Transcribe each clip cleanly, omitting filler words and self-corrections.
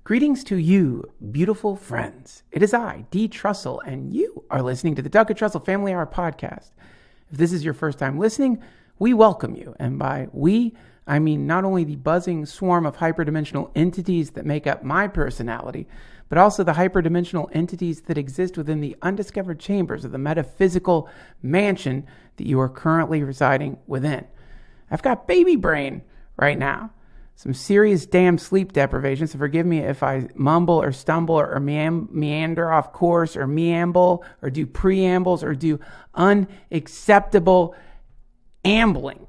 Greetings to you, beautiful friends. It is I, D. Trussell, and you are listening to the Duncan Trussell Family Hour podcast. If this is your first time listening, we welcome you. And by we, I mean not only the buzzing swarm of hyperdimensional entities that make up my personality, but also the hyperdimensional entities that exist within the undiscovered chambers of the metaphysical mansion that you are currently residing within. I've got baby brain right now. Some serious damn sleep deprivation, so forgive me if I mumble or stumble or meander off course or meamble or do preambles or do unacceptable ambling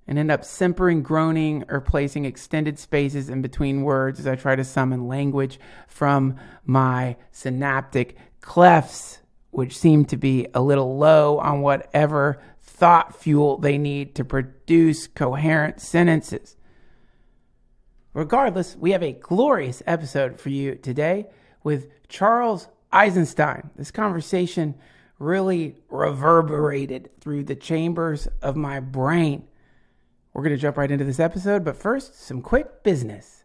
and end up simpering, groaning, or placing extended spaces in between words as I try to summon language from my synaptic clefts, which seem to be a little low on whatever thought fuel they need to produce coherent sentences. Regardless, we have a glorious episode for you today with Charles Eisenstein. This conversation really reverberated through the chambers of my brain. We're going to jump right into this episode, but first, some quick business.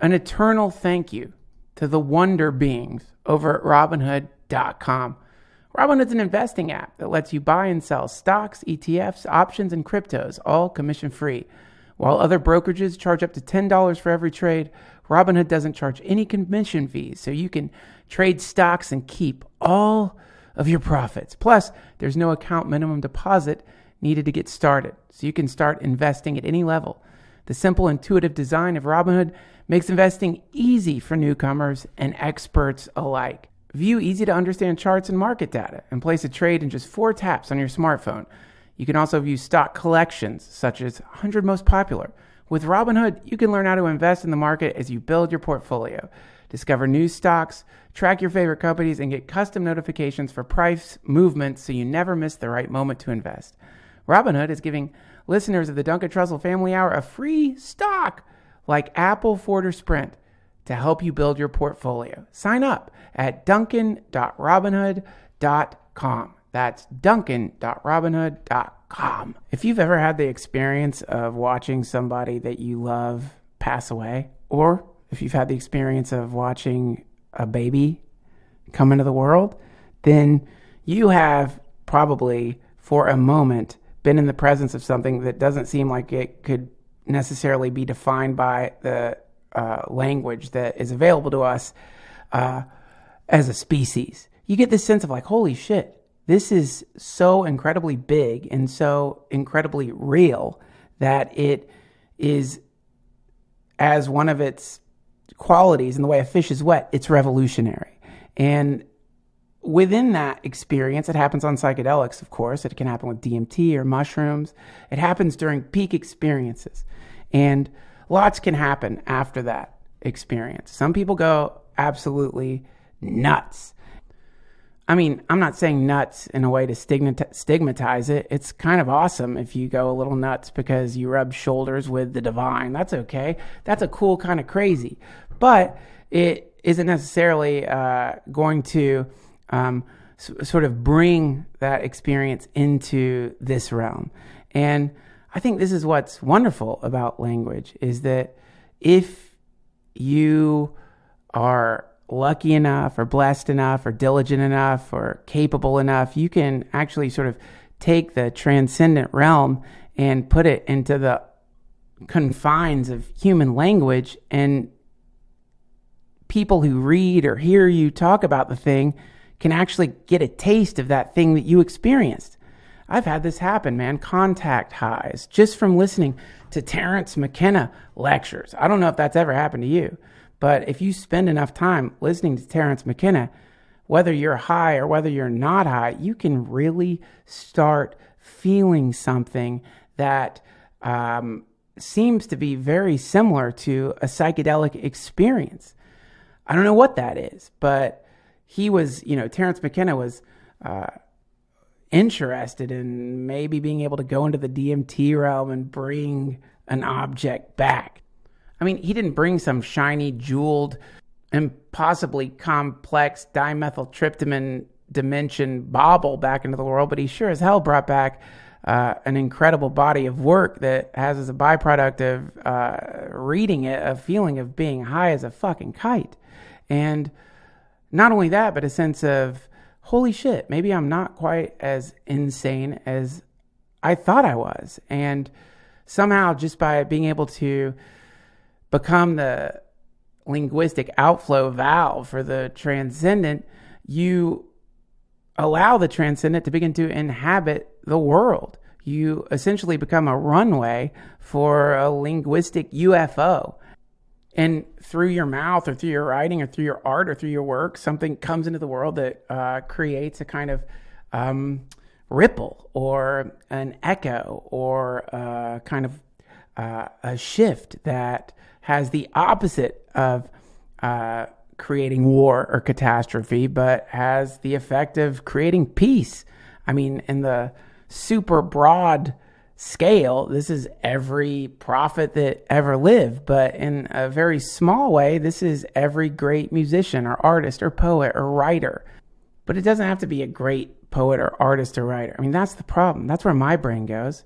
An eternal thank you to the wonder beings over at Robinhood.com. Robinhood's an investing app that lets you buy and sell stocks, ETFs, options, and cryptos, all commission-free. While other brokerages charge up to $10 for every trade, Robinhood doesn't charge any commission fees, so you can trade stocks and keep all of your profits. Plus, there's no account minimum deposit needed to get started, so you can start investing at any level. The simple, intuitive design of Robinhood makes investing easy for newcomers and experts alike. View easy-to-understand charts and market data and place a trade in just 4 taps on your smartphone. You can also view stock collections, such as 100 Most Popular. With Robinhood, you can learn how to invest in the market as you build your portfolio. Discover new stocks, track your favorite companies, and get custom notifications for price movements so you never miss the right moment to invest. Robinhood is giving listeners of the Duncan Trussell Family Hour a free stock like Apple, Ford, or Sprint to help you build your portfolio. Sign up at duncan.robinhood.com. That's duncan.robinhood.com. If you've ever had the experience of watching somebody that you love pass away, or if you've had the experience of watching a baby come into the world, then you have probably, for a moment, been in the presence of something that doesn't seem like it could necessarily be defined by the language that is available to us as a species. You get this sense of like, holy shit, this is so incredibly big and so incredibly real that it is, as one of its qualities in the way a fish is wet, it's revolutionary. And within that experience, it happens on psychedelics, of course. It can happen with DMT or mushrooms. It happens during peak experiences. And lots can happen after that experience. Some people go absolutely nuts. I mean, I'm not saying nuts in a way to stigmatize it. It's kind of awesome if you go a little nuts because you rub shoulders with the divine. That's okay. That's a cool kind of crazy. But it isn't necessarily going to sort of bring that experience into this realm. And I think this is what's wonderful about language, is that if you are lucky enough or blessed enough or diligent enough or capable enough, you can actually sort of take the transcendent realm and put it into the confines of human language, and people who read or hear you talk about the thing can actually get a taste of that thing that you experienced. I've had this happen, man. Contact highs just from listening to Terence McKenna lectures. I don't know if that's ever happened to you, but if you spend enough time listening to Terence McKenna, whether you're high or whether you're not high, you can really start feeling something that seems to be very similar to a psychedelic experience. I don't know what that is, but he was, Terence McKenna was interested in maybe being able to go into the DMT realm and bring an object back. I mean, he didn't bring some shiny, jeweled, and possibly complex dimethyltryptamine dimension bauble back into the world, but he sure as hell brought back an incredible body of work that has as a byproduct of reading it a feeling of being high as a fucking kite. And not only that, but a sense of, holy shit, maybe I'm not quite as insane as I thought I was. And somehow just by being able to become the linguistic outflow valve for the transcendent, you allow the transcendent to begin to inhabit the world. You essentially become a runway for a linguistic UFO. And through your mouth or through your writing or through your art or through your work, something comes into the world that creates a kind of ripple or an echo or a kind of a shift that has the opposite of creating war or catastrophe, but has the effect of creating peace. I mean, in the super broad scale, this is every prophet that ever lived, but in a very small way, this is every great musician or artist or poet or writer. But it doesn't have to be a great poet or artist or writer. I mean, that's the problem. That's where my brain goes.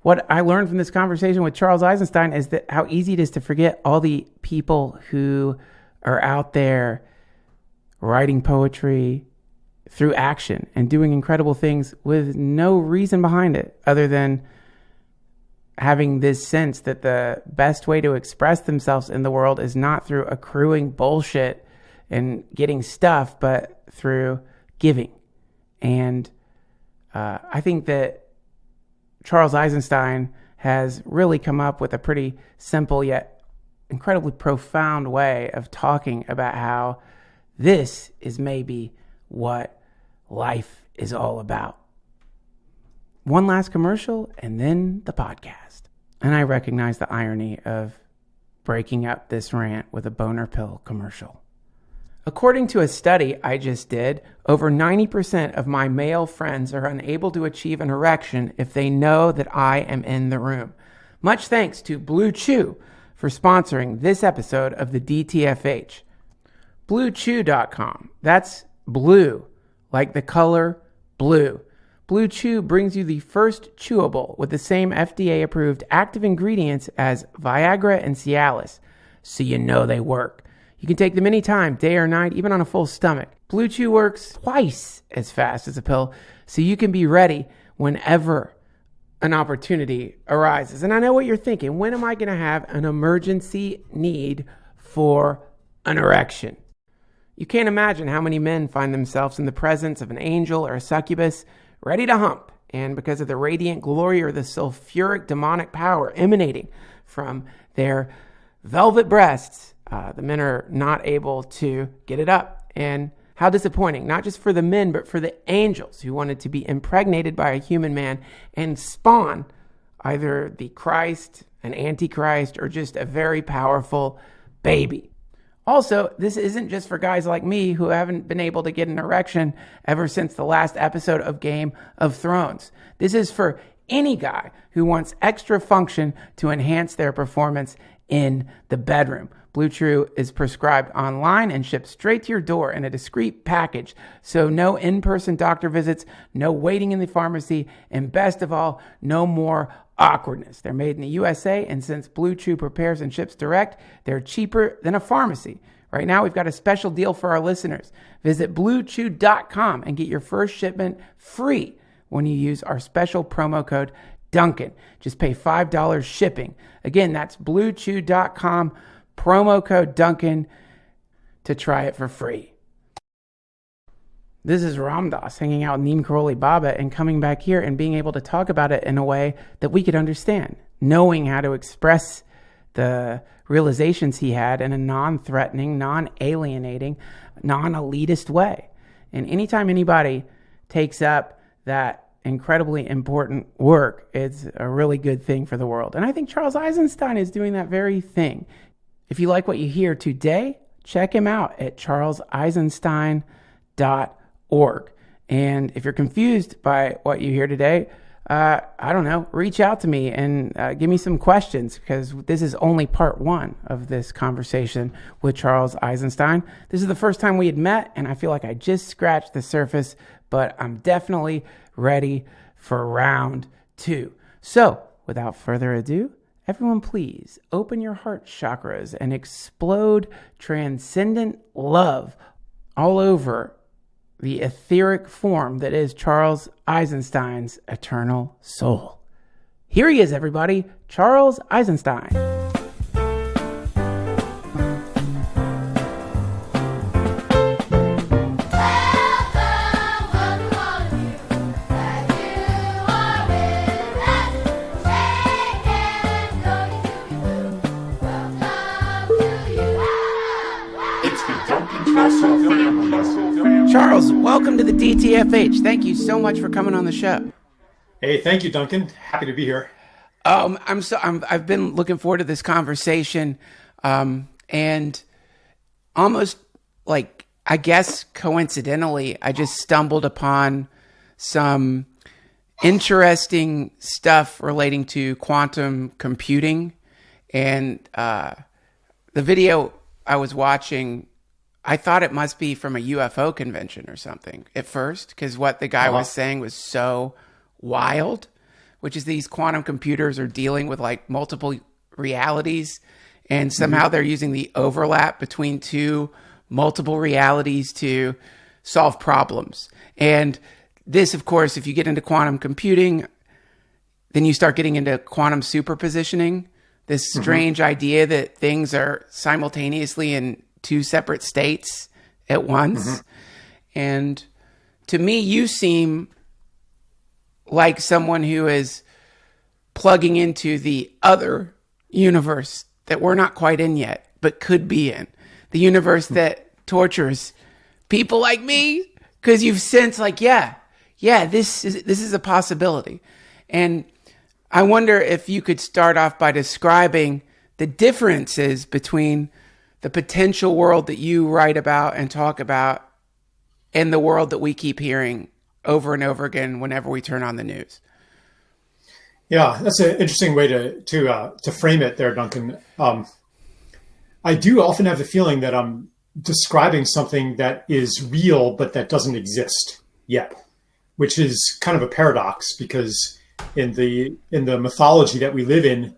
What I learned from this conversation with Charles Eisenstein is that how easy it is to forget all the people who are out there writing poetry through action and doing incredible things with no reason behind it other than having this sense that the best way to express themselves in the world is not through accruing bullshit and getting stuff, but through giving. And I think that Charles Eisenstein has really come up with a pretty simple yet incredibly profound way of talking about how this is maybe what life is all about. One last commercial and then the podcast. And I recognize the irony of breaking up this rant with a boner pill commercial. According to a study I just did, over 90% of my male friends are unable to achieve an erection if they know that I am in the room. Much thanks to Blue Chew for sponsoring this episode of the DTFH. BlueChew.com. That's blue, like the color blue. Blue Chew brings you the first chewable with the same FDA-approved active ingredients as Viagra and Cialis, so you know they work. You can take them anytime, day or night, even on a full stomach. Blue Chew works twice as fast as a pill, so you can be ready whenever an opportunity arises. And I know what you're thinking. When am I going to have an emergency need for an erection? You can't imagine how many men find themselves in the presence of an angel or a succubus ready to hump. And because of the radiant glory or the sulfuric demonic power emanating from their velvet breasts, the men are not able to get it up. And how disappointing, not just for the men, but for the angels who wanted to be impregnated by a human man and spawn either the Christ, an antichrist, or just a very powerful baby. Also, this isn't just for guys like me who haven't been able to get an erection ever since the last episode of Game of Thrones. This is for any guy who wants extra function to enhance their performance in the bedroom. Blue Chew is prescribed online and shipped straight to your door in a discreet package. So no in-person doctor visits, no waiting in the pharmacy, and best of all, no more awkwardness. They're made in the USA, and since Blue Chew prepares and ships direct, they're cheaper than a pharmacy. Right now, we've got a special deal for our listeners. Visit BlueChew.com and get your first shipment free when you use our special promo code Duncan. Just pay $5 shipping. Again, that's BlueChew.com, promo code Duncan to try it for free. This is Ramdas hanging out with Neem Karoli Baba and coming back here and being able to talk about it in a way that we could understand, knowing how to express the realizations he had in a non-threatening, non-alienating, non-elitist way. And anytime anybody takes up that incredibly important work, it's a really good thing for the world. And I think Charles Eisenstein is doing that very thing. If you like what you hear today, check him out at charleseisenstein.org. And if you're confused by what you hear today, I don't know, reach out to me and give me some questions, because this is only part one of this conversation with Charles Eisenstein. This is the first time we had met, and I feel like I just scratched the surface, but I'm definitely ready for round 2. So, without further ado, everyone please open your heart chakras and explode transcendent love all over the etheric form that is Charles Eisenstein's eternal soul. Here he is, everybody, Charles Eisenstein. Charles, welcome to the DTFH. Thank you so much for coming on the show. Hey, thank you, Duncan. Happy to be here. I've been looking forward to this conversation, and almost like, I guess coincidentally, I just stumbled upon some interesting stuff relating to quantum computing, and the video I was watching, I thought it must be from a UFO convention or something at first, because what the guy was saying was so wild, which is these quantum computers are dealing with like multiple realities, and somehow they're using the overlap between two multiple realities to solve problems. And this, of course, if you get into quantum computing, then you start getting into quantum superpositioning, this strange idea that things are simultaneously in two separate states at once. And to me, you seem like someone who is plugging into the other universe that we're not quite in yet, but could be in. The universe that tortures people like me, because you've sensed like, this is a possibility. And I wonder if you could start off by describing the differences between the potential world that you write about and talk about and the world that we keep hearing over and over again whenever we turn on the news. Yeah, that's an interesting way to frame it there, Duncan. I do often have the feeling that I'm describing something that is real, but that doesn't exist yet, which is kind of a paradox, because in the mythology that we live in,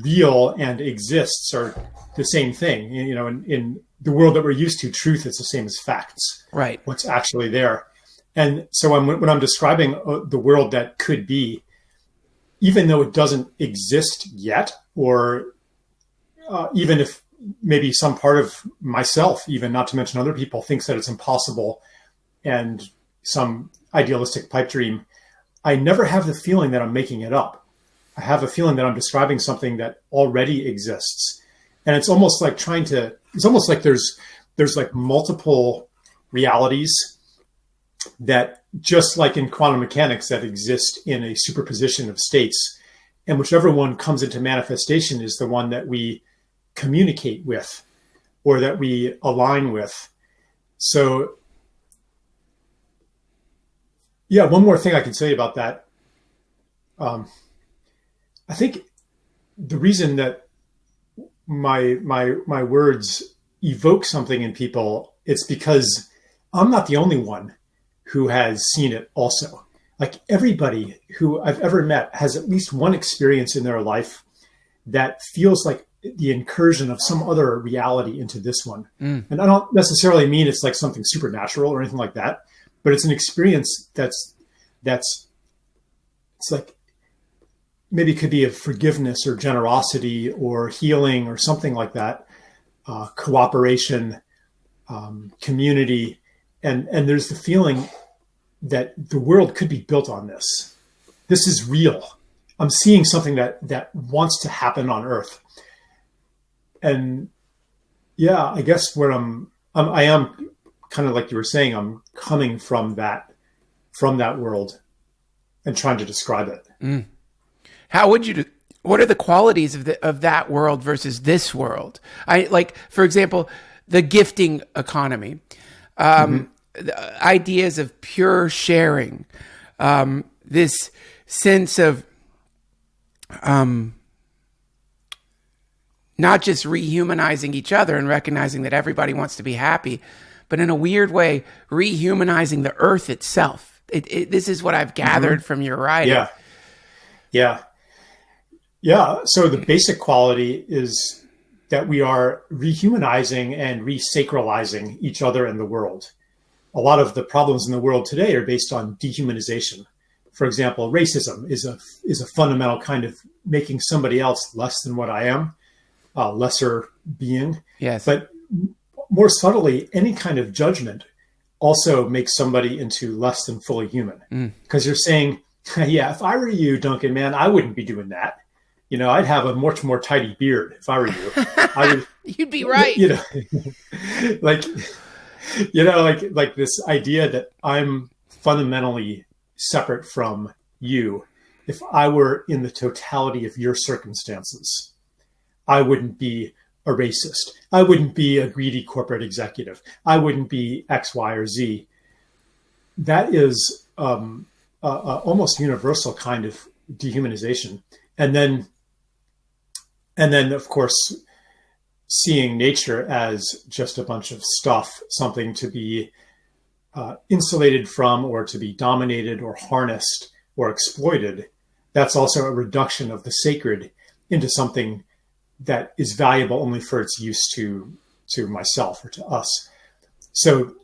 real and exists are the same thing. You know, in the world that we're used to, truth is the same as facts. Right. What's actually there. And so when I'm describing the world that could be, even though it doesn't exist yet, or even if maybe some part of myself, even not to mention other people, thinks that it's impossible and some idealistic pipe dream, I never have the feeling that I'm making it up. I have a feeling that I'm describing something that already exists. And it's almost like there's like multiple realities that, just like in quantum mechanics, that exist in a superposition of states. And whichever one comes into manifestation is the one that we communicate with or that we align with. So, yeah, one more thing I can say about that. I think the reason that my words evoke something in people, it's because I'm not the only one who has seen it also. Like, everybody who I've ever met has at least one experience in their life that feels like the incursion of some other reality into this one. And I don't necessarily mean it's like something supernatural or anything like that, but it's an experience that's it's like, maybe it could be of forgiveness or generosity or healing or something like that, cooperation, community. And there's the feeling that the world could be built on this. This is real. I'm seeing something that wants to happen on Earth. And yeah, I guess where I am kind of like you were saying, I'm coming from that world and trying to describe it. How would you what are the qualities of that world versus this world? For example, the gifting economy, the ideas of pure sharing, this sense of not just rehumanizing each other and recognizing that everybody wants to be happy, but in a weird way, rehumanizing the earth itself. This is what I've gathered from your writing. Yeah. Yeah. Yeah. So the basic quality is that we are rehumanizing and resacralizing each other and the world. A lot of the problems in the world today are based on dehumanization. For example, racism is a fundamental kind of making somebody else less than what I am, a lesser being. Yes. But more subtly, any kind of judgment also makes somebody into less than fully human. Because you're saying, yeah, if I were you, Duncan, man, I wouldn't be doing that. I'd have a much more tidy beard if I were you. I would. You'd be right. Like this idea that I'm fundamentally separate from you. If I were in the totality of your circumstances, I wouldn't be a racist. I wouldn't be a greedy corporate executive. I wouldn't be X, Y, or Z. That is almost universal kind of dehumanization. And then, of course, seeing nature as just a bunch of stuff, something to be insulated from, or to be dominated or harnessed or exploited. That's also a reduction of the sacred into something that is valuable only for its use to myself or to us. So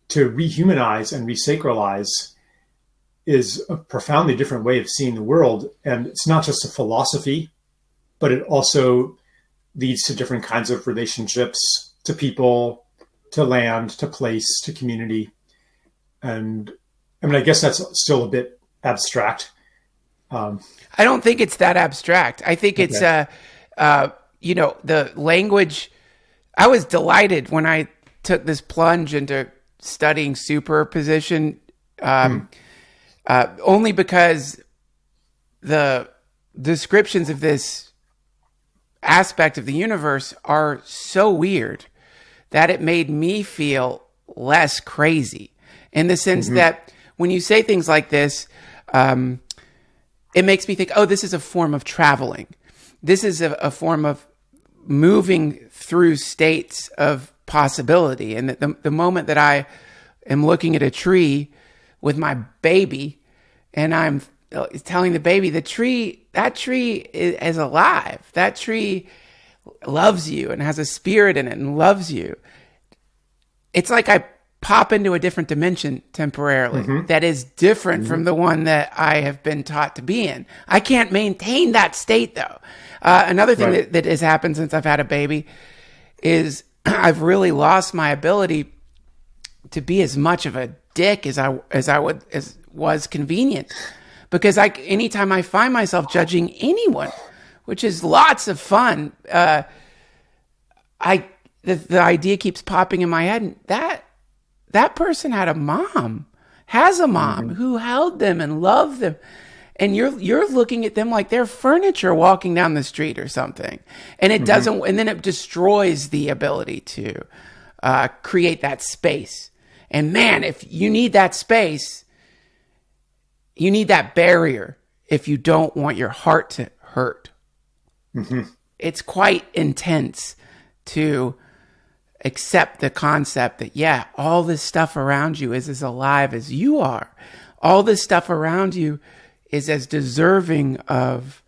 to rehumanize and resacralize is a profoundly different way of seeing the world. And it's not just a philosophy, but it also leads to different kinds of relationships to people, to land, to place, to community. And I mean, I guess that's still a bit abstract. I don't think it's that abstract. I think it's, the language. I was delighted when I took this plunge into studying superposition, only because the descriptions of this aspect of the universe are so weird that it made me feel less crazy, in the sense that when you say things like this, it makes me think, oh, this is a form of traveling. This is a form of moving through states of possibility. And the moment that I am looking at a tree with my baby and I'm telling the baby, that tree is alive. That tree loves you and has a spirit in it and loves you. It's like I pop into a different dimension temporarily that is different from the one that I have been taught to be in. I can't maintain that state, though. Another thing that has happened since I've had a baby is I've really lost my ability to be as much of a dick as was convenient, because anytime I find myself judging anyone, which is lots of fun, the idea keeps popping in my head that person has a mom who held them and loved them. And you're looking at them like they're furniture walking down the street or something. And it doesn't, and then it destroys the ability to create that space. And man, if you need that space, you need that barrier if you don't want your heart to hurt. It's quite intense to accept the concept that, yeah, all this stuff around you is as alive as you are. All this stuff around you is as deserving of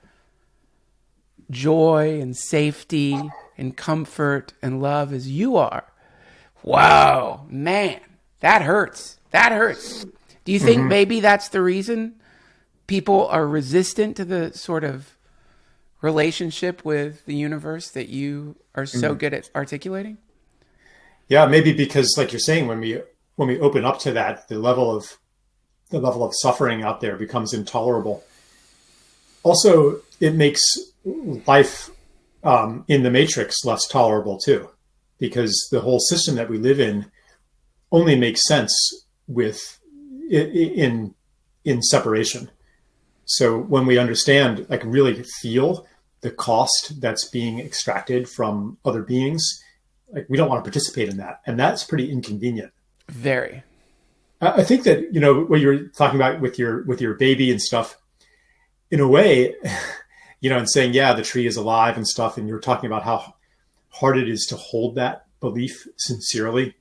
joy and safety and comfort and love as you are. Wow, man, that hurts. That hurts. Do you think maybe that's the reason people are resistant to the sort of relationship with the universe that you are so good at articulating? Yeah, maybe because, like you're saying, when we open up to that, the level of suffering out there becomes intolerable. Also, it makes life in the matrix less tolerable too, because the whole system that we live in only makes sense in separation. So when we understand, like really feel the cost that's being extracted from other beings, like we don't want to participate in that, and that's pretty inconvenient. Very. I think that, what you were talking about with your baby and stuff, in a way, and saying, yeah, the tree is alive and stuff. And you're talking about how hard it is to hold that belief sincerely.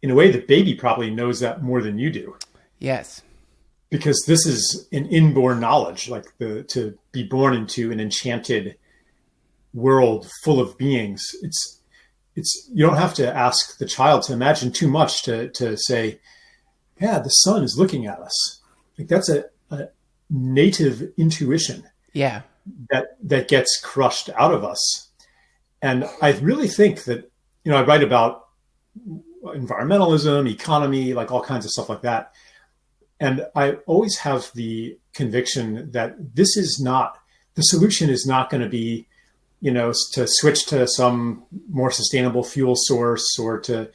In a way, the baby probably knows that more than you do. Yes. Because this is an inborn knowledge, like to be born into an enchanted world full of beings. It's you don't have to ask the child to imagine too much to say, yeah, the sun is looking at us. Like that's a native intuition. Yeah. That gets crushed out of us. And I really think that, I write about environmentalism, economy, like all kinds of stuff like that. And I always have the conviction that the solution is not going to be, to switch to some more sustainable fuel source or to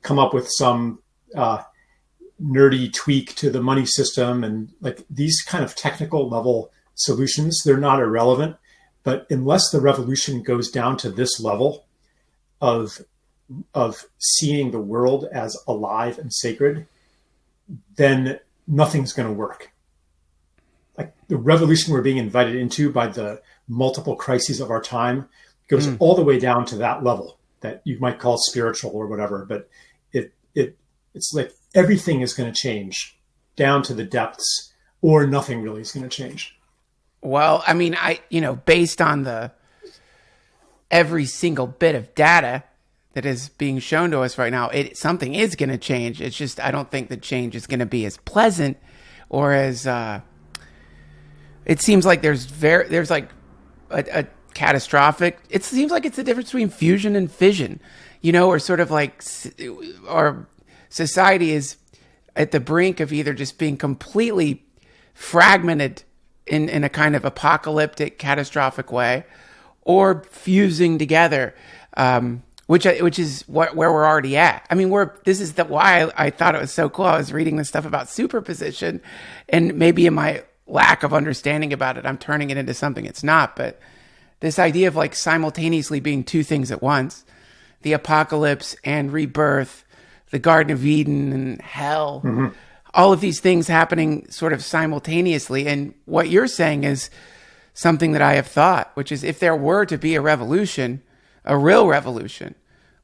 come up with some nerdy tweak to the money system. And like these kind of technical level solutions, they're not irrelevant. But unless the revolution goes down to this level of seeing the world as alive and sacred, then nothing's going to work. Like the revolution we're being invited into by the multiple crises of our time goes all the way down to that level that you might call spiritual or whatever. But it's like everything is going to change down to the depths, or nothing really is going to change. Well, I mean, based on every single bit of data that is being shown to us right now, something is going to change. It's just, I don't think the change is going to be as pleasant or as, it seems like there's like a catastrophic, it seems like it's the difference between fusion and fission, or sort of like, our society is at the brink of either just being completely fragmented in a kind of apocalyptic, catastrophic way, or fusing together, which is where we're already at. I mean, this is why I thought it was so cool. I was reading this stuff about superposition, and maybe in my lack of understanding about it, I'm turning it into something it's not. But this idea of like simultaneously being two things at once, the apocalypse and rebirth, the Garden of Eden and hell, all of these things happening sort of simultaneously. And what you're saying is something that I have thought, which is if there were to be a revolution, a real revolution,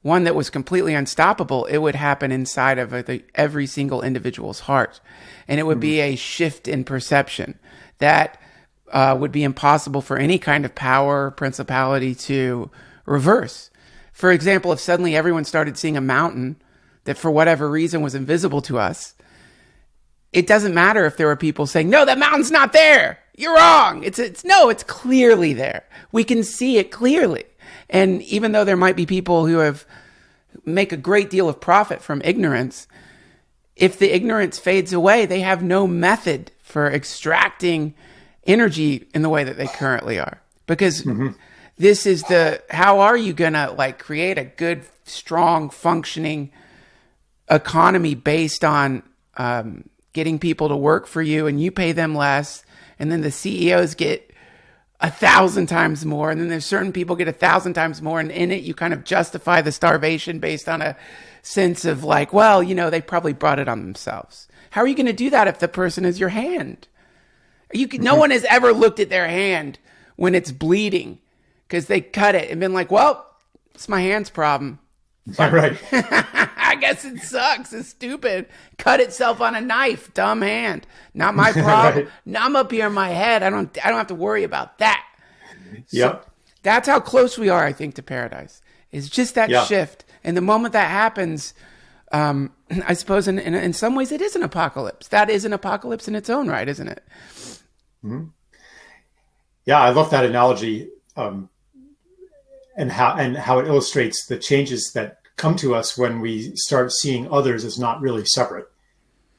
one that was completely unstoppable, it would happen inside of every single individual's heart. And it would be a shift in perception that would be impossible for any kind of power or principality to reverse. For example, if suddenly everyone started seeing a mountain that for whatever reason was invisible to us, it doesn't matter if there were people saying, no, that mountain's not there. You're wrong. It's clearly there. We can see it clearly. And even though there might be people who make a great deal of profit from ignorance, if the ignorance fades away, they have no method for extracting energy in the way that they currently are. Because this is how are you going to like create a good, strong, functioning economy based on getting people to work for you and you pay them less, and then the CEOs get 1,000 times more, and then there's certain people get 1,000 times more, and in it you kind of justify the starvation based on a sense of like, well, they probably brought it on themselves. How are you going to do that if the person is your hand? No one has ever looked at their hand when it's bleeding because they cut it and been like, well, it's my hand's problem. Right. I guess it sucks. It's stupid. Cut itself on a knife. Dumb hand. Not my problem. Right. Now I'm up here in my head. I don't have to worry about that. Yep. So that's how close we are, I think, to paradise. It's just that shift. And the moment that happens, I suppose in some ways it is an apocalypse. That is an apocalypse in its own right, isn't it? Mm-hmm. Yeah, I love that analogy. And how it illustrates the changes that come to us when we start seeing others as not really separate,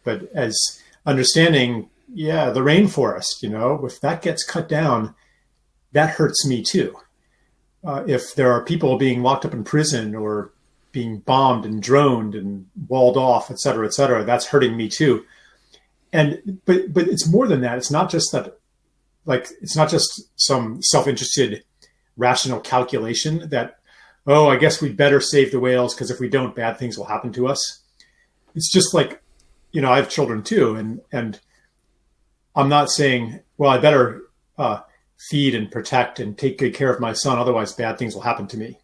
but as understanding, the rainforest, if that gets cut down, that hurts me too. If there are people being locked up in prison or being bombed and droned and walled off, et cetera, that's hurting me too. But it's more than that. It's not just that, like, it's not just some self-interested rational calculation that, oh, I guess we'd better save the whales because if we don't, bad things will happen to us. It's just like, I have children too. And I'm not saying, well, I better feed and protect and take good care of my son. Otherwise bad things will happen to me.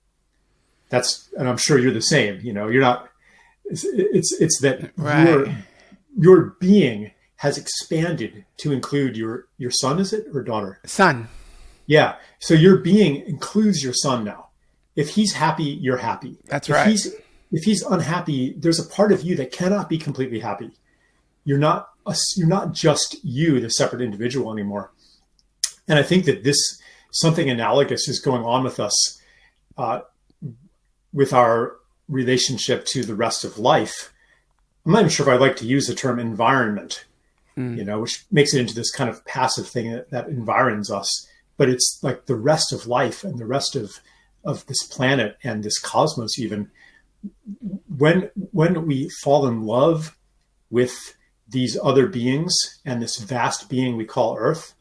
And I'm sure you're the same, you're not, it's that right. your being has expanded to include your son, is it, or daughter? Son. Yeah. So your being includes your son now. If he's happy, you're happy. That's right. If he's unhappy, there's a part of you that cannot be completely happy. You're not just you, the separate individual anymore. And I think that something analogous is going on with us, with our relationship to the rest of life. I'm not even sure if I'd like to use the term environment, which makes it into this kind of passive thing that environs us. But it's like the rest of life and the rest of this planet and this cosmos even. When we fall in love with these other beings and this vast being we call Earth,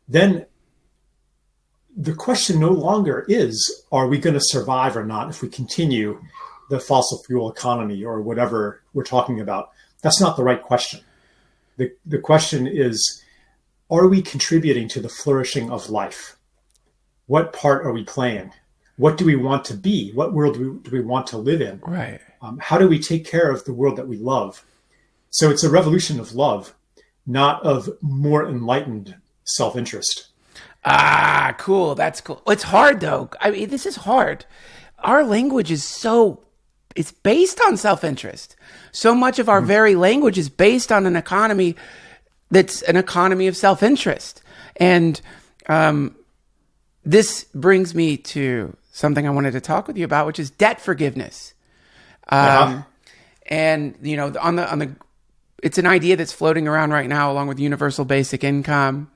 then the question no longer is, are we going to survive or not if we continue the fossil fuel economy or whatever we're talking about? That's not the right question. The question is, are we contributing to the flourishing of life? What part are we playing? What do we want to be? What world do we want to live in? Right. How do we take care of the world that we love? So it's a revolution of love, not of more enlightened self-interest. Ah, cool. That's cool. It's hard though. I mean, this is hard. Our language is it's based on self-interest. So much of our very language is based on an economy that's an economy of self-interest. And this brings me to something I wanted to talk with you about, which is debt forgiveness. And it's an idea that's floating around right now, along with universal basic income.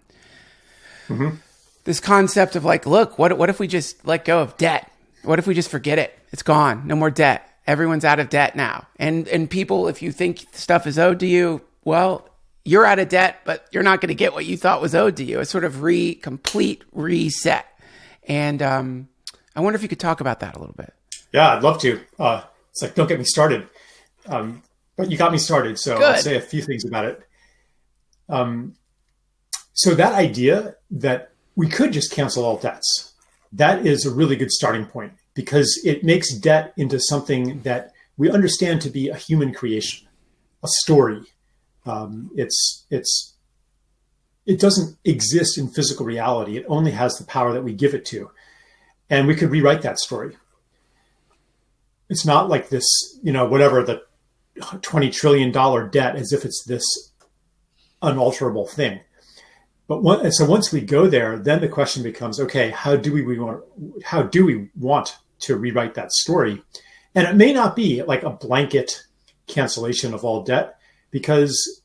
Mm-hmm. This concept of like, look, what if we just let go of debt? What if we just forget it? It's gone. No more debt. Everyone's out of debt now. And people, if you think stuff is owed to you, well, you're out of debt, but you're not going to get what you thought was owed to you. It's sort of complete reset. And I wonder if you could talk about that a little bit. Yeah, I'd love to. It's like, don't get me started. But you got me started, so Good. I'll say a few things about it. So that idea that we could just cancel all debts, that is a really good starting point, because it makes debt into something that we understand to be a human creation, a story. It doesn't exist in physical reality. It only has the power that we give it to. And we could rewrite that story. It's not like this, whatever the $20 trillion debt, as if it's this unalterable thing. But once we go there, then the question becomes, okay, how do we want to rewrite that story? And it may not be like a blanket cancellation of all debt, because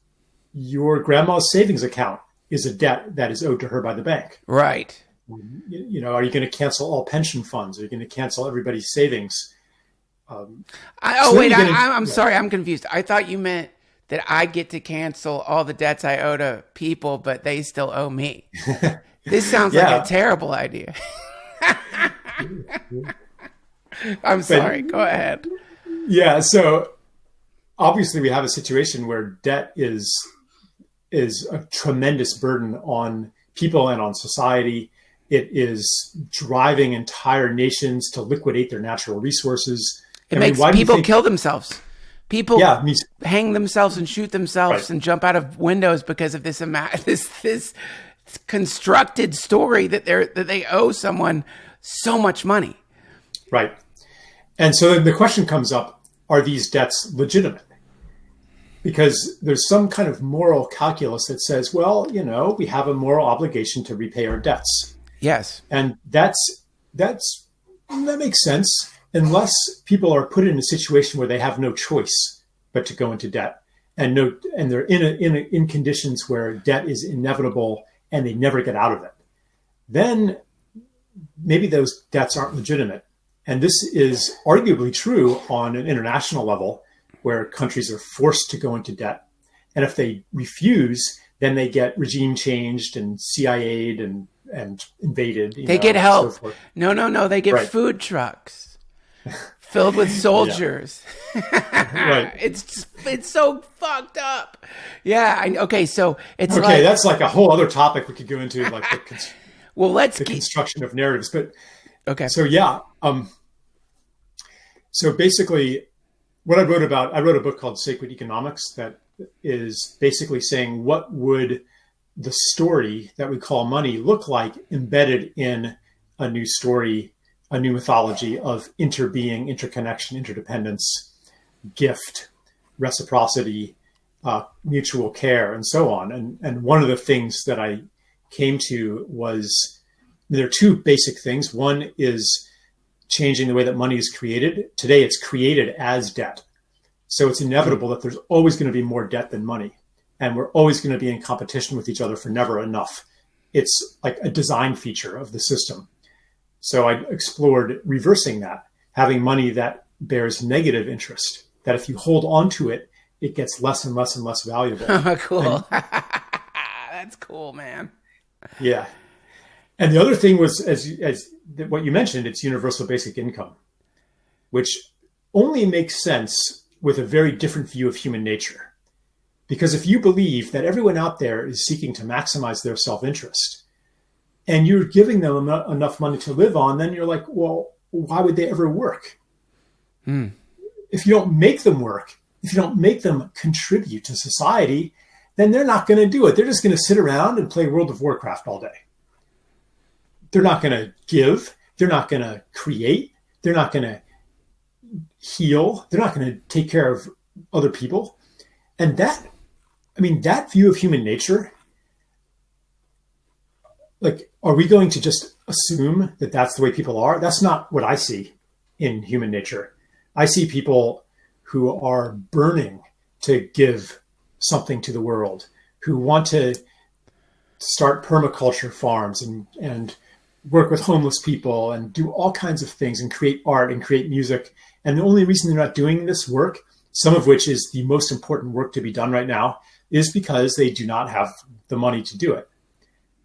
your grandma's savings account is a debt that is owed to her by the bank. Right. Are you going to cancel all pension funds? Are you going to cancel everybody's savings? I'm sorry, I'm confused. I thought you meant that I get to cancel all the debts I owe to people, but they still owe me. This sounds like a terrible idea. I'm sorry. Go ahead. Yeah. So obviously we have a situation where debt is a tremendous burden on people and on society. It is driving entire nations to liquidate their natural resources. It makes people kill themselves. People hang themselves and shoot themselves and jump out of windows because of this constructed story that they owe someone so much money. Right. And so then the question comes up, are these debts legitimate? Because there's some kind of moral calculus that says, well, we have a moral obligation to repay our debts. Yes. And that makes sense, unless people are put in a situation where they have no choice but to go into debt, and they're in conditions where debt is inevitable and they never get out of it. Then maybe those debts aren't legitimate. And this is arguably true on an international level, where countries are forced to go into debt. And if they refuse, then they get regime changed and CIA'd and invaded. They get help. So no. They get food trucks filled with soldiers. Right. It's so fucked up. Yeah. Okay. So it's that's like a whole other topic we could go into, like the construction of narratives. But okay. So yeah. So basically, what I wrote a book called Sacred Economics that is basically saying, what would the story that we call money look like embedded in a new story, a new mythology of interbeing, interconnection, interdependence, gift, reciprocity, mutual care, and so on. And one of the things that I came to was, there are two basic things. One is changing the way that money is created. Today, it's created as debt. So it's inevitable that there's always going to be more debt than money. And we're always going to be in competition with each other for never enough. It's like a design feature of the system. So I explored reversing that, having money that bears negative interest, that if you hold on to it, it gets less and less and less valuable. Cool. That's cool, man. Yeah. And the other thing was, as what you mentioned, it's universal basic income, which only makes sense with a very different view of human nature. Because if you believe that everyone out there is seeking to maximize their self-interest, and you're giving them enough money to live on, then you're like, well, why would they ever work? If you don't make them work, if you don't make them contribute to society, then they're not going to do it. They're just going to sit around and play World of Warcraft all day. They're not going to give. They're not going to create. They're not going to heal. They're not going to take care of other people. And that view of human nature, like, are we going to just assume that that's the way people are? That's not what I see in human nature. I see people who are burning to give something to the world, who want to start permaculture farms and work with homeless people and do all kinds of things and create art and create music. And the only reason they're not doing this work, some of which is the most important work to be done right now, is because they do not have the money to do it.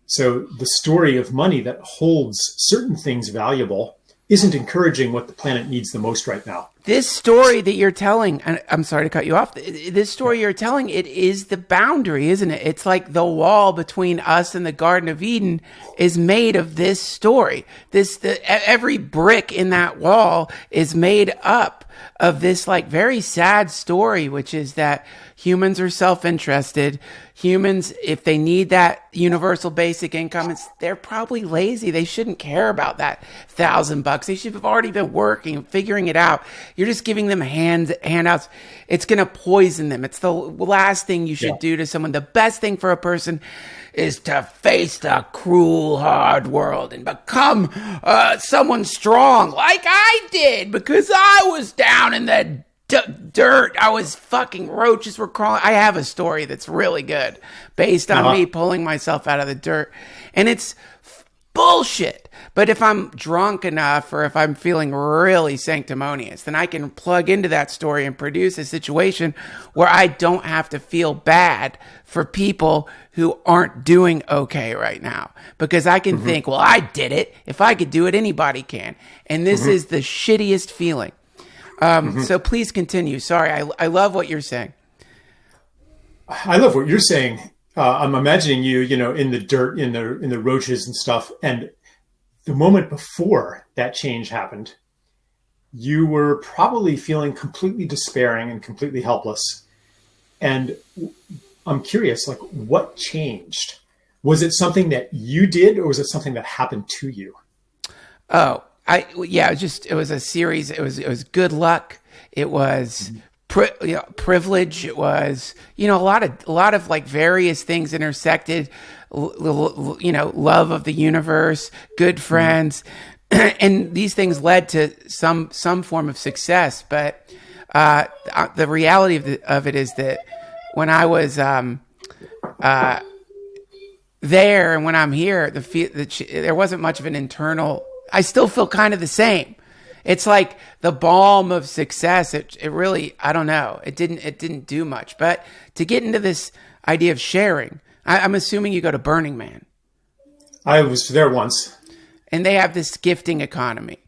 So the story of money that holds certain things valuable isn't encouraging what the planet needs the most right now. This story that you're telling, and I'm sorry to cut you off, this story you're telling, it is the boundary, isn't it? It's like the wall between us and the Garden of Eden is made of this story. Every brick in that wall is made up of this like very sad story, which is that humans are self-interested. Humans, if they need that universal basic income, they're probably lazy. They shouldn't care about that $1,000. They should have already been working, figuring it out. You're just giving them handouts. It's going to poison them. It's the last thing you should do to someone. The best thing for a person is to face the cruel, hard world and become someone strong like I did, because I was down in the dirt. I was fucking roaches were crawling. I have a story that's really good based on me pulling myself out of the dirt. And it's bullshit. But if I'm drunk enough or if I'm feeling really sanctimonious, then I can plug into that story and produce a situation where I don't have to feel bad for people who aren't doing okay right now. Because I can think, well, I did it. If I could do it, anybody can. And this is the shittiest feeling. So please continue. Sorry, I love what you're saying. I love what you're saying. I'm imagining you, in the dirt, in the roaches and stuff. And the moment before that change happened, you were probably feeling completely despairing and completely helpless. And I'm curious, like, what changed? Was it something that you did, or was it something that happened to you? Oh, it was a series. It was good luck. It was privilege. It was, a lot of like various things intersected, love of the universe, good friends. And these things led to some form of success. But the reality of it is that when I was there and when I'm here, there wasn't much of an internal. I still feel kind of the same. It's like the balm of success. It really, I don't know. It didn't do much. But to get into this idea of sharing, I'm assuming you go to Burning Man. I was there once. And they have this gifting economy.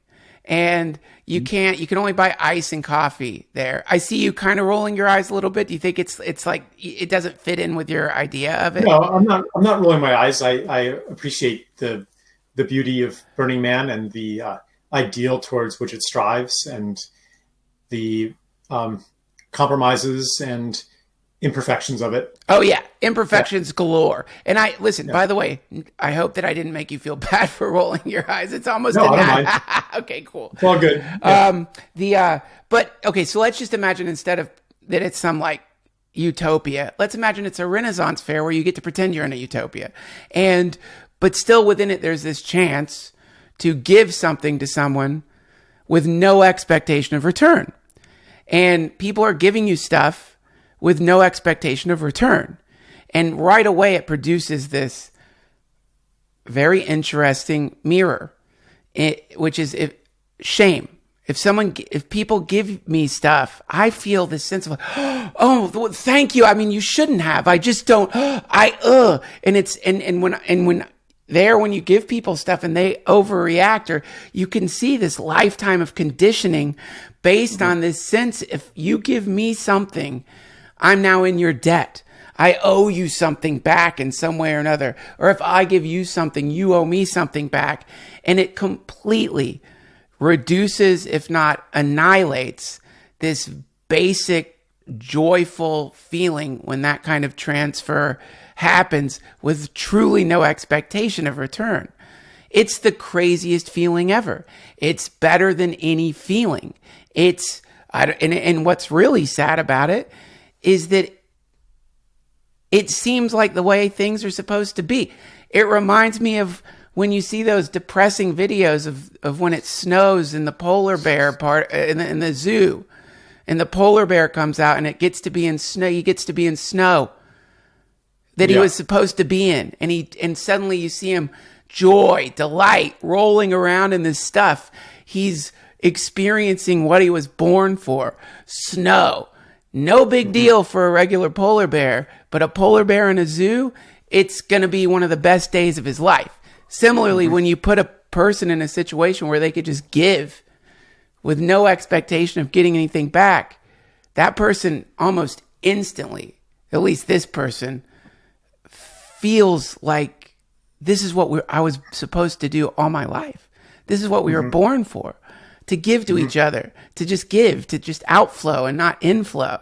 And you can only buy ice and coffee there. I see you kind of rolling your eyes a little bit. Do you think it's like it doesn't fit in with your idea of it? No, I'm not rolling my eyes. I appreciate the beauty of Burning Man and the ideal towards which it strives, and the compromises and imperfections of it. Oh yeah, imperfections galore. And by the way, I hope that I didn't make you feel bad for rolling your eyes. It's almost no, I don't mind. Okay, cool. It's all good. But okay, so let's just imagine instead of that it's some like utopia, let's imagine it's a Renaissance fair where you get to pretend you're in a utopia. But still within it there's this chance to give something to someone with no expectation of return. And people are giving you stuff with no expectation of return. And right away, it produces this very interesting mirror, which is shame. If people give me stuff, I feel this sense of, oh, thank you. I mean, you shouldn't have. I just don't. And when you give people stuff and they overreact, or you can see this lifetime of conditioning based on this sense. If you give me something, I'm now in your debt. I owe you something back in some way or another. Or if I give you something, you owe me something back. And it completely reduces, if not annihilates, this basic joyful feeling when that kind of transfer happens with truly no expectation of return. It's the craziest feeling ever. It's better than any feeling. And what's really sad about it is that it seems like the way things are supposed to be. It reminds me of when you see those depressing videos of when it snows in the polar bear part in the zoo, and the polar bear comes out and it gets to be in snow. He gets to be in snow that he was supposed to be in, and suddenly you see him joy, delight, rolling around in this stuff. He's experiencing what he was born for, snow. No big deal for a regular polar bear, but a polar bear in a zoo, it's going to be one of the best days of his life. Similarly, when you put a person in a situation where they could just give with no expectation of getting anything back, that person almost instantly, at least this person, feels like this is what I was supposed to do all my life. This is what we were born for. To give to each other, to just give, to just outflow and not inflow.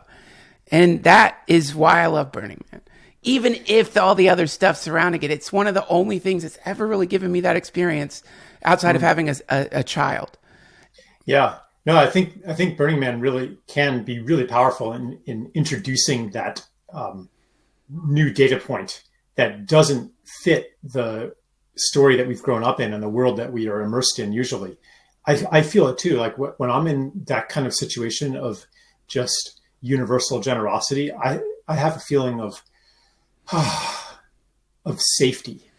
And that is why I love Burning Man. Even if all the other stuff surrounding it, it's one of the only things that's ever really given me that experience outside of having a child. Yeah. No, I think Burning Man really can be really powerful in introducing that new data point that doesn't fit the story that we've grown up in and the world that we are immersed in usually. I feel it too. Like when I'm in that kind of situation of just universal generosity, I have a feeling of safety,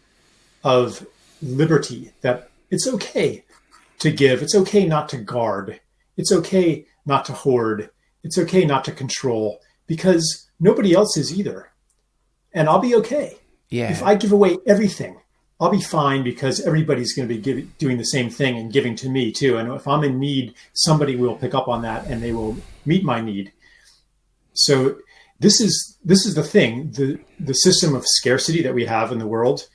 of liberty, that it's okay to give. It's okay not to guard. It's okay not to hoard. It's okay not to control, because nobody else is either. And I'll be okay. Yeah. If I give away everything, I'll be fine, because everybody's going to be doing the same thing and giving to me too. And if I'm in need, somebody will pick up on that and they will meet my need. So this is the thing, the system of scarcity that we have in the world.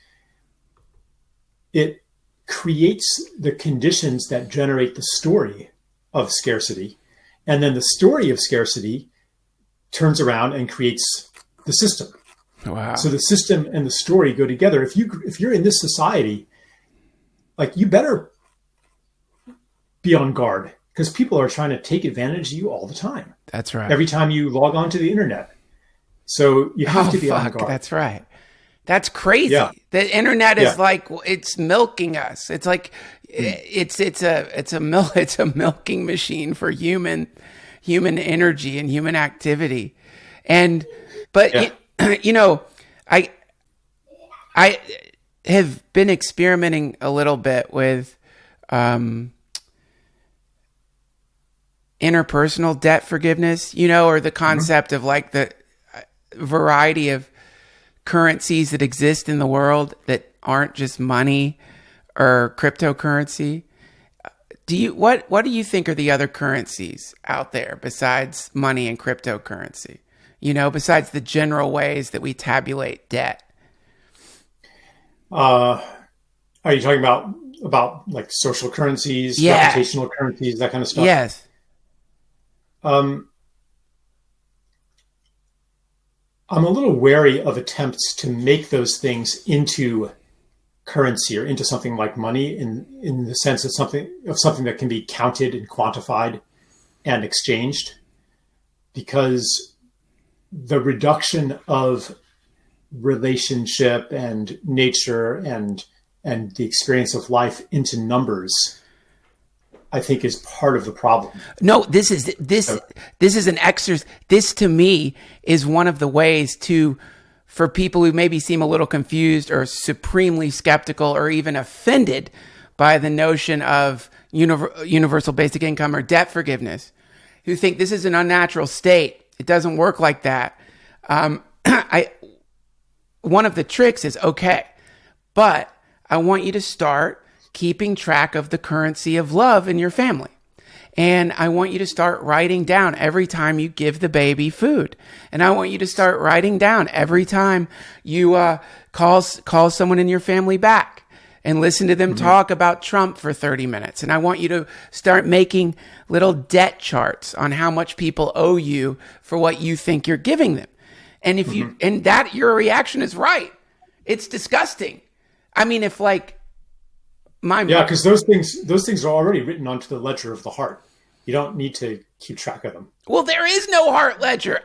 It creates the conditions that generate the story of scarcity. And then the story of scarcity turns around and creates the system. Wow. So the system and the story go together. If you're in this society, like, you better be on guard, because people are trying to take advantage of you all the time. That's right. Every time you log on to the internet. So you have to be on guard. That's right. That's crazy. Yeah. The internet is like, it's milking us. It's like it's a milking machine for human energy and human activity. But you know, I have been experimenting a little bit with interpersonal debt forgiveness, or the concept of like the variety of currencies that exist in the world that aren't just money or cryptocurrency. What do you think are the other currencies out there besides money and cryptocurrency? Besides the general ways that we tabulate debt. Are you talking about like social currencies, reputational currencies, that kind of stuff? Yes. I'm a little wary of attempts to make those things into currency or into something like money in the sense of something that can be counted and quantified and exchanged, because the reduction of relationship and nature and the experience of life into numbers, I think, is part of the problem. No, this is an exercise. This to me is one of the ways for people who maybe seem a little confused or supremely skeptical or even offended by the notion of universal basic income or debt forgiveness, who think this is an unnatural state. It doesn't work like that. One of the tricks is, okay, but I want you to start keeping track of the currency of love in your family. And I want you to start writing down every time you give the baby food. And I want you to start writing down every time you call someone in your family back and listen to them talk about Trump for 30 minutes. And I want you to start making little debt charts on how much people owe you for what you think you're giving them. And if your reaction is right, it's disgusting. I mean, if like because those things are already written onto the ledger of the heart. You don't need to keep track of them. Well, there is no heart ledger.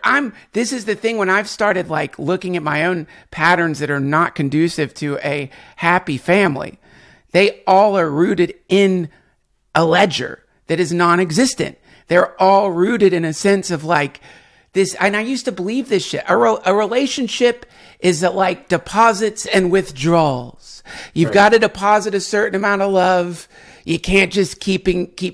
This is the thing, when I've started like looking at my own patterns that are not conducive to a happy family, they all are rooted in a ledger that is non-existent. They're all rooted in a sense of like this. And I used to believe this shit. A relationship is that like deposits and withdrawals. You've got to deposit a certain amount of love. You can't just keep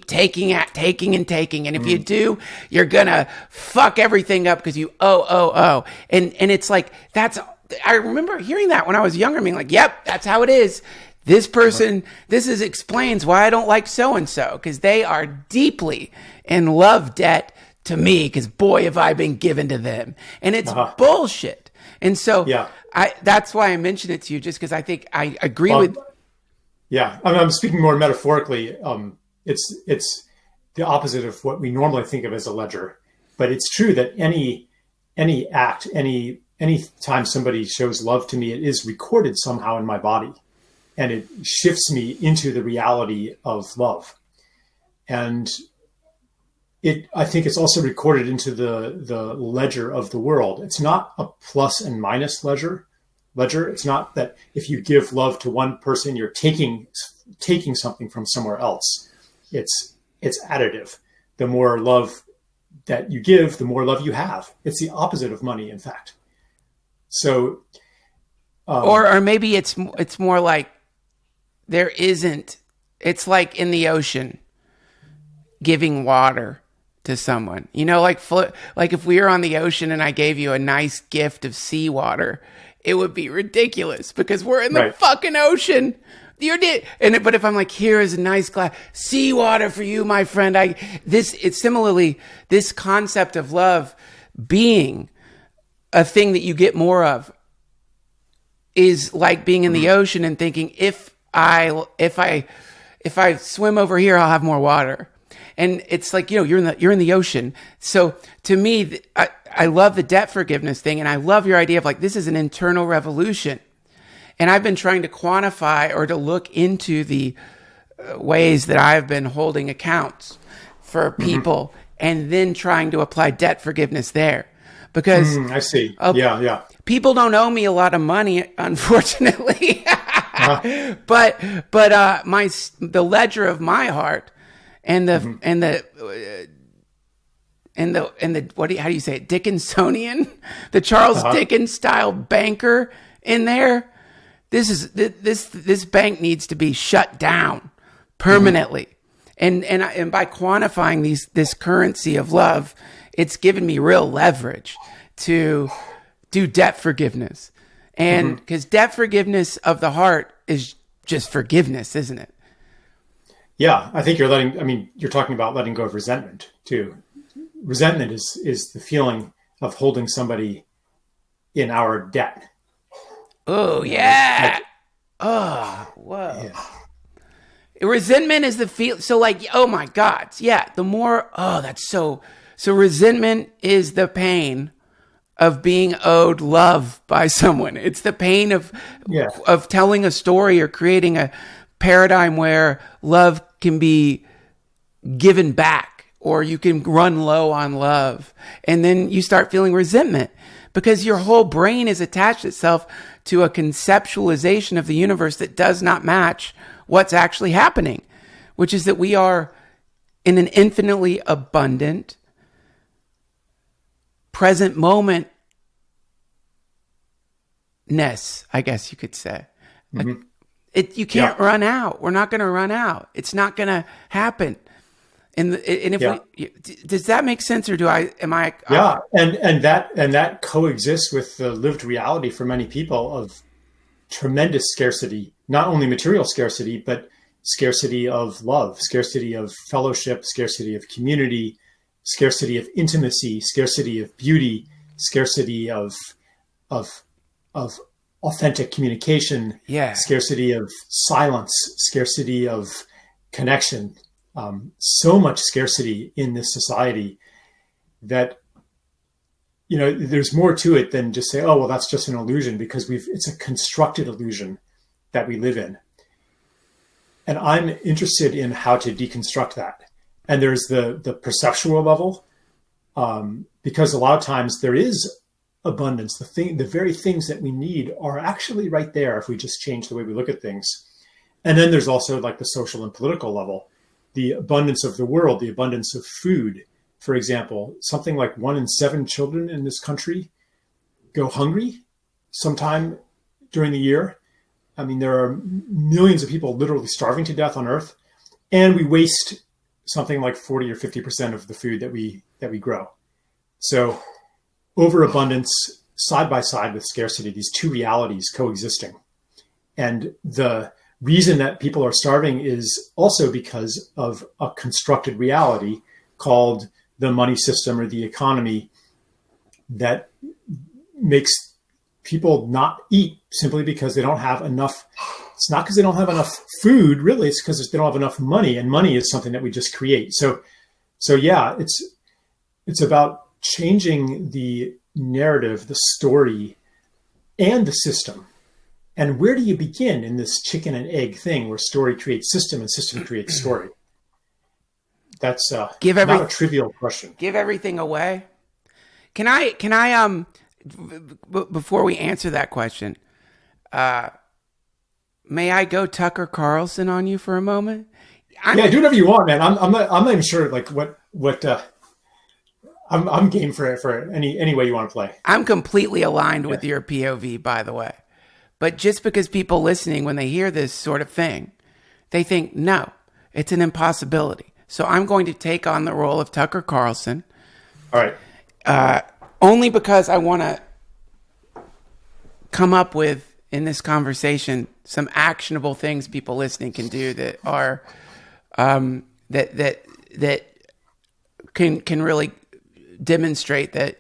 taking. And if you do, you're going to fuck everything up because you owe. And it's like, I remember hearing that when I was younger, being like, yep, that's how it is. This person, explains why I don't like so-and-so, because they are deeply in love debt to me, because boy, have I been given to them. And it's bullshit. And so that's why I mentioned it to you, just because I think I agree with. Yeah, I mean, I'm speaking more metaphorically. It's the opposite of what we normally think of as a ledger. But it's true that any act, any time somebody shows love to me, it is recorded somehow in my body, and it shifts me into the reality of love. And I think it's also recorded into the ledger of the world. It's not a plus and minus ledger. It's not that if you give love to one person, you're taking something from somewhere else. It's additive. The more love that you give, the more love you have. It's the opposite of money, in fact. So, or maybe it's more like there isn't. It's like in the ocean, giving water to someone. You know, like if we were on the ocean and I gave you a nice gift of seawater, it would be ridiculous because we're in the fucking ocean. But if I'm like, here is a nice glass seawater for you, my friend. It's similarly this concept of love being a thing that you get more of is like being in the ocean and thinking, if I swim over here, I'll have more water. And it's like, you're in the ocean. So to me, I love the debt forgiveness thing. And I love your idea of like, this is an internal revolution. And I've been trying to quantify or to look into the ways that I've been holding accounts for people and then trying to apply debt forgiveness there. Because I see. People don't owe me a lot of money, unfortunately. But the ledger of my heart and the how do you say it? Dickinsonian, the Charles Dickens style banker in there. This bank needs to be shut down permanently. And by quantifying this currency of love, it's given me real leverage to do debt forgiveness. And because debt forgiveness of the heart is just forgiveness, isn't it? Yeah, I think you're talking about letting go of resentment too. Resentment is the feeling of holding somebody in our debt. Oh, yeah. Whoa. Yeah. Resentment is the feel. So like, oh my God. Yeah. The more, that's so resentment is the pain of being owed love by someone. It's the pain of telling a story or creating a paradigm where love can be given back, or you can run low on love. And then you start feeling resentment because your whole brain has attached itself to a conceptualization of the universe that does not match what's actually happening, which is that we are in an infinitely abundant present momentness, I guess you could say. Mm-hmm. You can't run out. We're not going to run out. It's not going to happen. And does that make sense, or am I? Yeah, and that coexists with the lived reality for many people of tremendous scarcity, not only material scarcity, but scarcity of love, scarcity of fellowship, scarcity of community, scarcity of intimacy, scarcity of beauty, scarcity of authentic communication, scarcity of silence, scarcity of connection. So much scarcity in this society that, there's more to it than just say, oh, well, that's just an illusion, because it's a constructed illusion that we live in. And I'm interested in how to deconstruct that. And there's the perceptual level, because a lot of times there is abundance. The very things that we need are actually right there if we just change the way we look at things. And then there's also like the social and political level, the abundance of the world, the abundance of food. For example, something like 1 in 7 children in this country go hungry sometime during the year. I mean, there are millions of people literally starving to death on Earth, and we waste something like 40 or 50% of the food that we grow. So overabundance side by side with scarcity, these two realities coexisting. And the reason that people are starving is also because of a constructed reality called the money system or the economy that makes people not eat simply because they don't have enough. It's not because they don't have enough food, really. It's because they don't have enough money, and money is something that we just create. So yeah, it's about changing the narrative, the story, and the system. And where do you begin in this chicken and egg thing where story creates system and system creates story? That's not a trivial question. Give everything away. Can I before we answer that question, may I go Tucker Carlson on you for a moment? Do whatever you want, man. I'm not even sure like what I'm game for any way you want to play. I'm completely aligned with your POV, by the way. But just because people listening, when they hear this sort of thing, they think, no, it's an impossibility. So I'm going to take on the role of Tucker Carlson. All right. Only because I want to come up with, in this conversation, some actionable things people listening can do that are that can really demonstrate that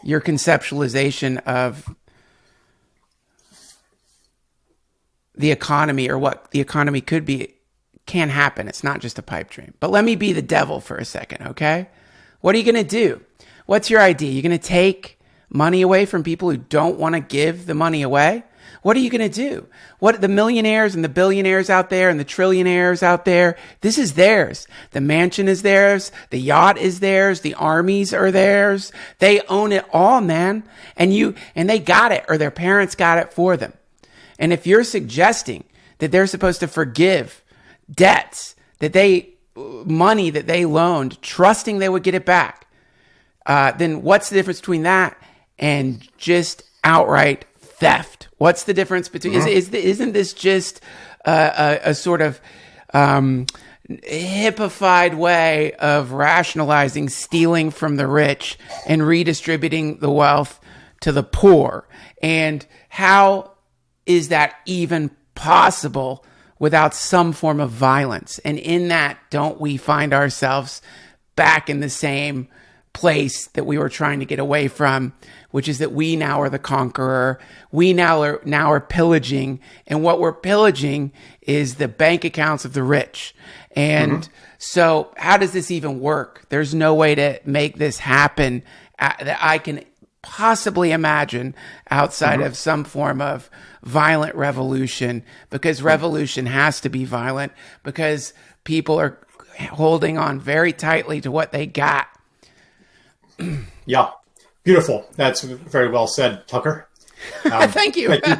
your conceptualization of the economy, or what the economy could be, can happen. It's not just a pipe dream. But let me be the devil for a second, okay? What are you going to do? What's your idea? You're going to take money away from people who don't want to give the money away? What are you going to do? What the millionaires and the billionaires out there and the trillionaires out there, this is theirs. The mansion is theirs. The yacht is theirs. The armies are theirs. They own it all, man. And they got it, or their parents got it for them. And if you're suggesting that they're supposed to forgive debts, money that they loaned, trusting they would get it back, then what's the difference between that and just outright theft? What's the difference between? Isn't this just a sort of hippified way of rationalizing stealing from the rich and redistributing the wealth to the poor? And how is that even possible without some form of violence? And in that, don't we find ourselves back in the same place that we were trying to get away from, which is that we now are the conqueror. We now are pillaging, and what we're pillaging is the bank accounts of the rich. And so how does this even work? There's no way to make this happen that I can possibly imagine outside of some form of violent revolution, because revolution has to be violent because people are holding on very tightly to what they got. Yeah. Beautiful. That's very well said, Tucker. Thank you. Thank you.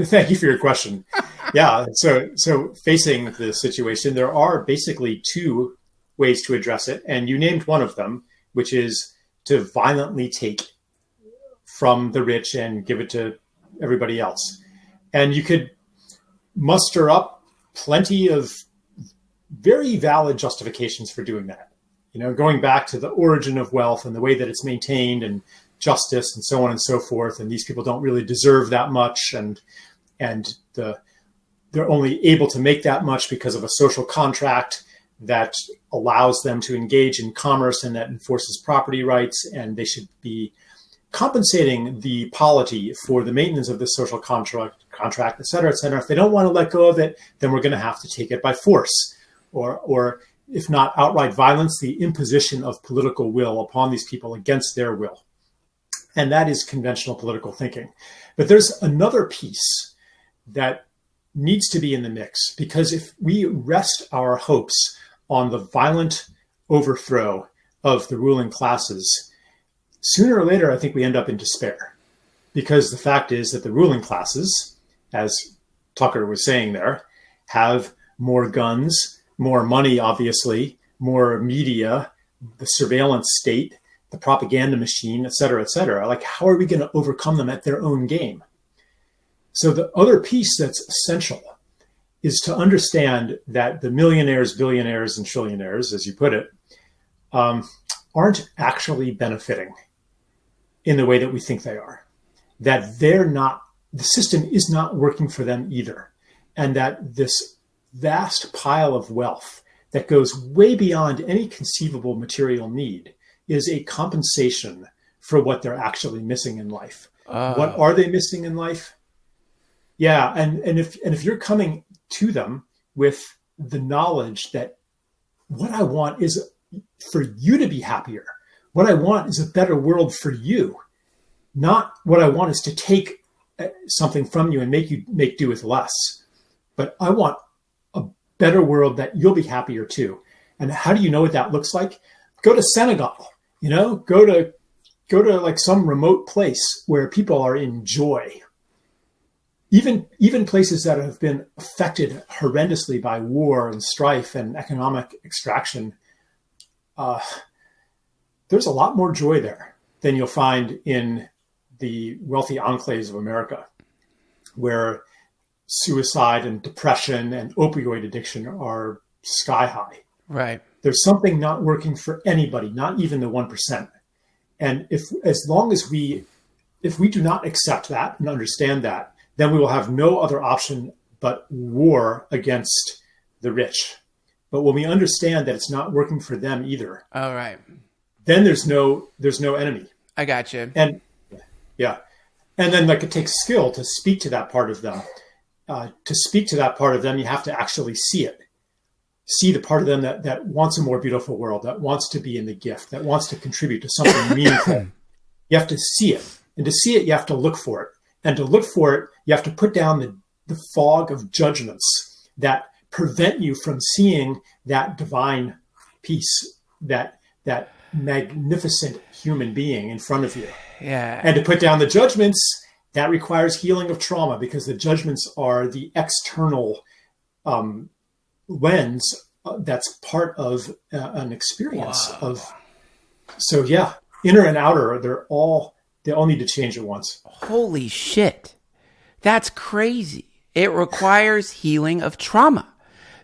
Thank you for your question. Yeah. So facing the situation, there are basically two ways to address it. And you named one of them, which is to violently take from the rich and give it to everybody else. And you could muster up plenty of very valid justifications for doing that. Going back to the origin of wealth and the way that it's maintained and justice and so on and so forth. And these people don't really deserve that much. And they're only able to make that much because of a social contract that allows them to engage in commerce and that enforces property rights. And they should be compensating the polity for the maintenance of this social contract, et cetera, et cetera. If they don't want to let go of it, then we're going to have to take it by force, or if not outright violence, the imposition of political will upon these people against their will. And that is conventional political thinking. But there's another piece that needs to be in the mix, because if we rest our hopes on the violent overthrow of the ruling classes, sooner or later, I think we end up in despair, because the fact is that the ruling classes, as Tucker was saying there, have more guns, more money, obviously, more media, the surveillance state, the propaganda machine, et cetera, et cetera. Like, how are we going to overcome them at their own game? So the other piece that's essential is to understand that the millionaires, billionaires, and trillionaires, as you put it, aren't actually benefiting in the way that we think they are. That the system is not working for them either. And that this vast pile of wealth that goes way beyond any conceivable material need is a compensation for what they're actually missing in life. What are they missing in life? Yeah, and if you're coming to them with the knowledge that what I want is for you to be happier, what I want is a better world for you, not what I want is to take something from you and make do with less, but I want a better world that you'll be happier too. And how do you know what that looks like? Go to Senegal, go to like some remote place where people are in joy. Even places that have been affected horrendously by war and strife and economic extraction, there's a lot more joy there than you'll find in the wealthy enclaves of America, where suicide and depression and opioid addiction are sky high. Right. There's something not working for anybody, not even the 1%. And if we do not accept that and understand that, then we will have no other option but war against the rich. But when we understand that it's not working for them either, all right, then there's no enemy. I got you. And yeah, and then like it takes skill to speak to that part of them. To speak to that part of them, you have to actually see it. See the part of them that wants a more beautiful world, that wants to be in the gift, that wants to contribute to something meaningful. You have to see it. And to see it, you have to look for it. And to look for it, you have to put down the fog of judgments that prevent you from seeing that divine piece, that magnificent human being in front of you. Yeah. And to put down the judgments, that requires healing of trauma, because the judgments are the external lens that's part of an experience of. So yeah, inner and outer, they all need to change at once. Holy shit. That's crazy. It requires healing of trauma.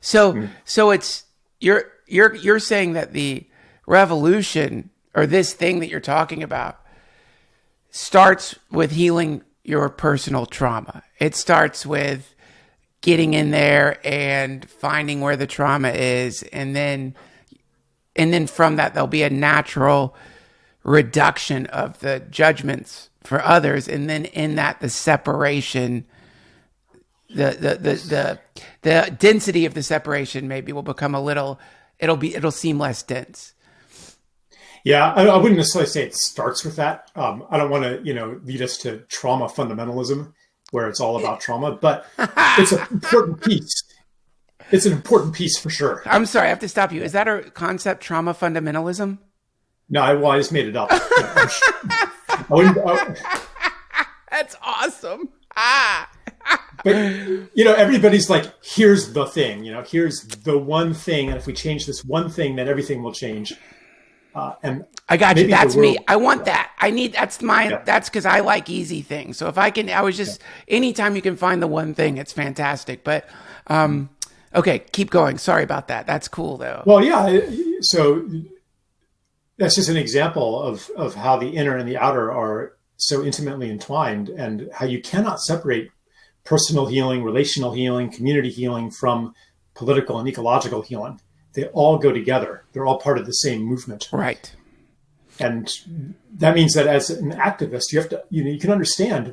So it's you're saying that the revolution, or this thing that you're talking about, starts with healing your personal trauma. It starts with getting in there and finding where the trauma is, and then from that there'll be a natural reduction of the judgments for others, and then in that the separation, the density of the separation maybe will become it'll seem less dense. Yeah, I wouldn't necessarily say it starts with that. I don't want to, lead us to trauma fundamentalism, where it's all about trauma, but it's an important piece. It's an important piece for sure. I'm sorry, I have to stop you. Is that a concept, trauma fundamentalism? No, I just made it up. I wouldn't, That's awesome. but everybody's like, here's the thing. Here's the one thing, and if we change this one thing, then everything will change. And I got you. That's me. I want that. That's because I like easy things. So if anytime you can find the one thing, it's fantastic. But, okay, keep going. Sorry about that. That's cool though. Well, yeah. So that's just an example of how the inner and the outer are so intimately entwined, and how you cannot separate personal healing, relational healing, community healing from political and ecological healing. They all go together. They're all part of the same movement. Right. And that means that as an activist, you have to, you can understand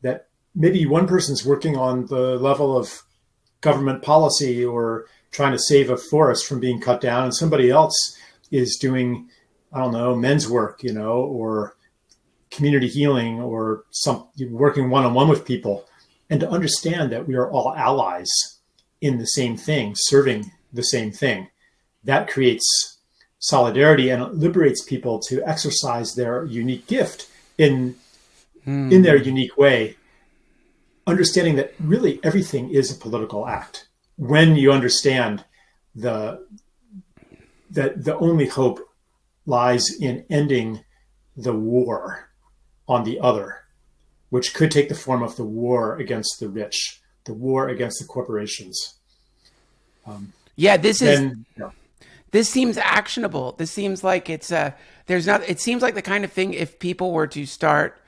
that maybe one person's working on the level of government policy or trying to save a forest from being cut down, and somebody else is doing, I don't know, men's work, or community healing, or working one-on-one with people. And to understand that we are all allies in the same thing, serving the same thing, that creates solidarity, and it liberates people to exercise their unique gift in their unique way, understanding that really everything is a political act. When you understand that the only hope lies in ending the war on the other, which could take the form of the war against the rich, the war against the corporations. This seems actionable. This seems like it seems like the kind of thing, if people were to start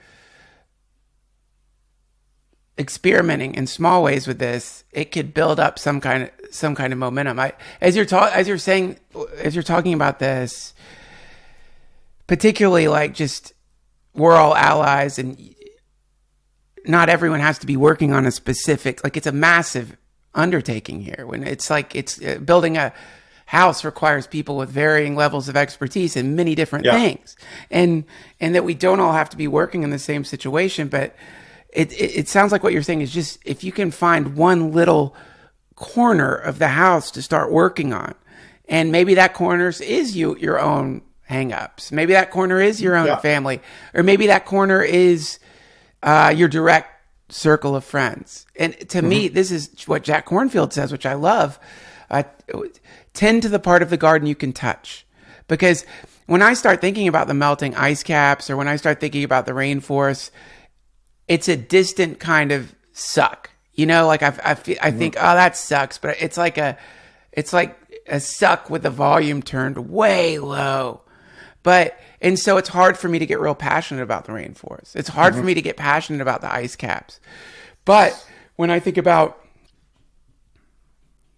experimenting in small ways with this, it could build up some kind of momentum. As you're talking about this, particularly like just we're all allies, and not everyone has to be working on a specific, like it's a massive undertaking here. When it's building a house requires people with varying levels of expertise in many different things, and that we don't all have to be working in the same situation. But it sounds like what you're saying is just, if you can find one little corner of the house to start working on, and maybe that corner is your own hang-ups, maybe that corner is your own family, or maybe that corner is your direct circle of friends. And to me, this is what Jack Kornfield says, which I love. Tend to the part of the garden you can touch. Because when I start thinking about the melting ice caps, or when I start thinking about the rainforest, it's a distant kind of suck. Like I think, oh, that sucks. But it's like a suck with the volume turned way low. And so it's hard for me to get real passionate about the rainforest. It's hard for me to get passionate about the ice caps. But when I think about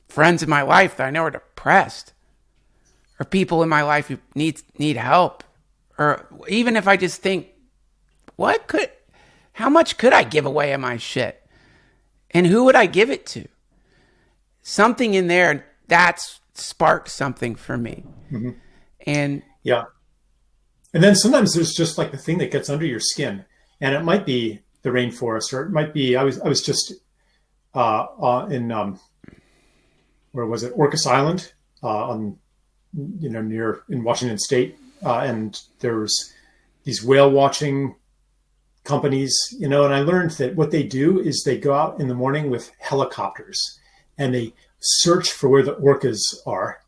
friends in my life that I know are depressed, or people in my life who need help, or even if I just think, how much could I give away of my shit? And who would I give it to? Something in there that's sparked something for me. And yeah. And then sometimes there's just like the thing that gets under your skin, and it might be the rainforest, or it might be, I was just in where was it? Orcas Island, near in Washington State, and there was these whale watching companies, and I learned that what they do is they go out in the morning with helicopters, and they search for where the orcas are.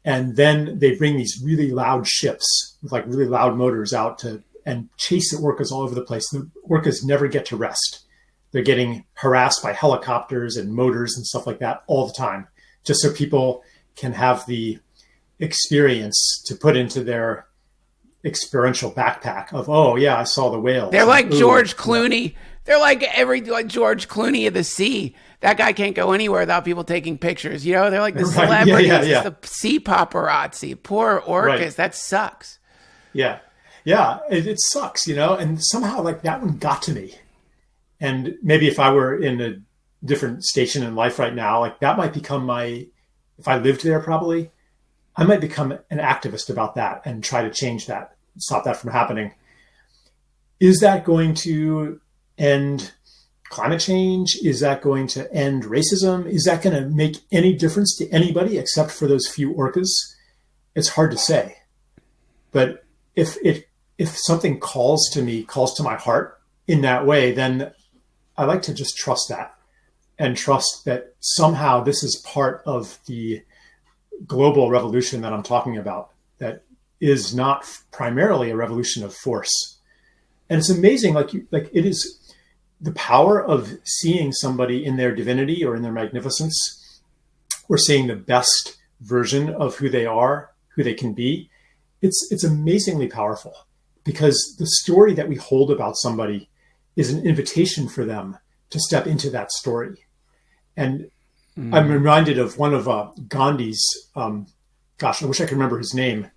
And then they bring these really loud ships with like really loud motors out and chase the orcas all over the place. The orcas never get to rest. They're getting harassed by helicopters and motors and stuff like that all the time, just so people can have the experience to put into their experiential backpack of, oh yeah, I saw the whales. They're like George Clooney. They're like George Clooney of the sea. That guy can't go anywhere without people taking pictures. They're like the celebrities. It's the sea paparazzi. Poor orcas. Right. That sucks. Yeah. It sucks, and somehow like that one got to me. And maybe if I were in a different station in life right now, like that might become if I lived there, probably I might become an activist about that and try to change that, stop that from happening. Is that going to end climate change? Is that going to end racism? Is that going to make any difference to anybody except for those few orcas? It's hard to say. But if something calls to my heart in that way, then I like to just trust that and trust that somehow this is part of the global revolution that I'm talking about, that is not primarily a revolution of force. And it's amazing, like it is the power of seeing somebody in their divinity or in their magnificence, or seeing the best version of who they are, who they can be. It's amazingly powerful, because the story that we hold about somebody is an invitation for them to step into that story. And I'm reminded of one of Gandhi's, I wish I could remember his name,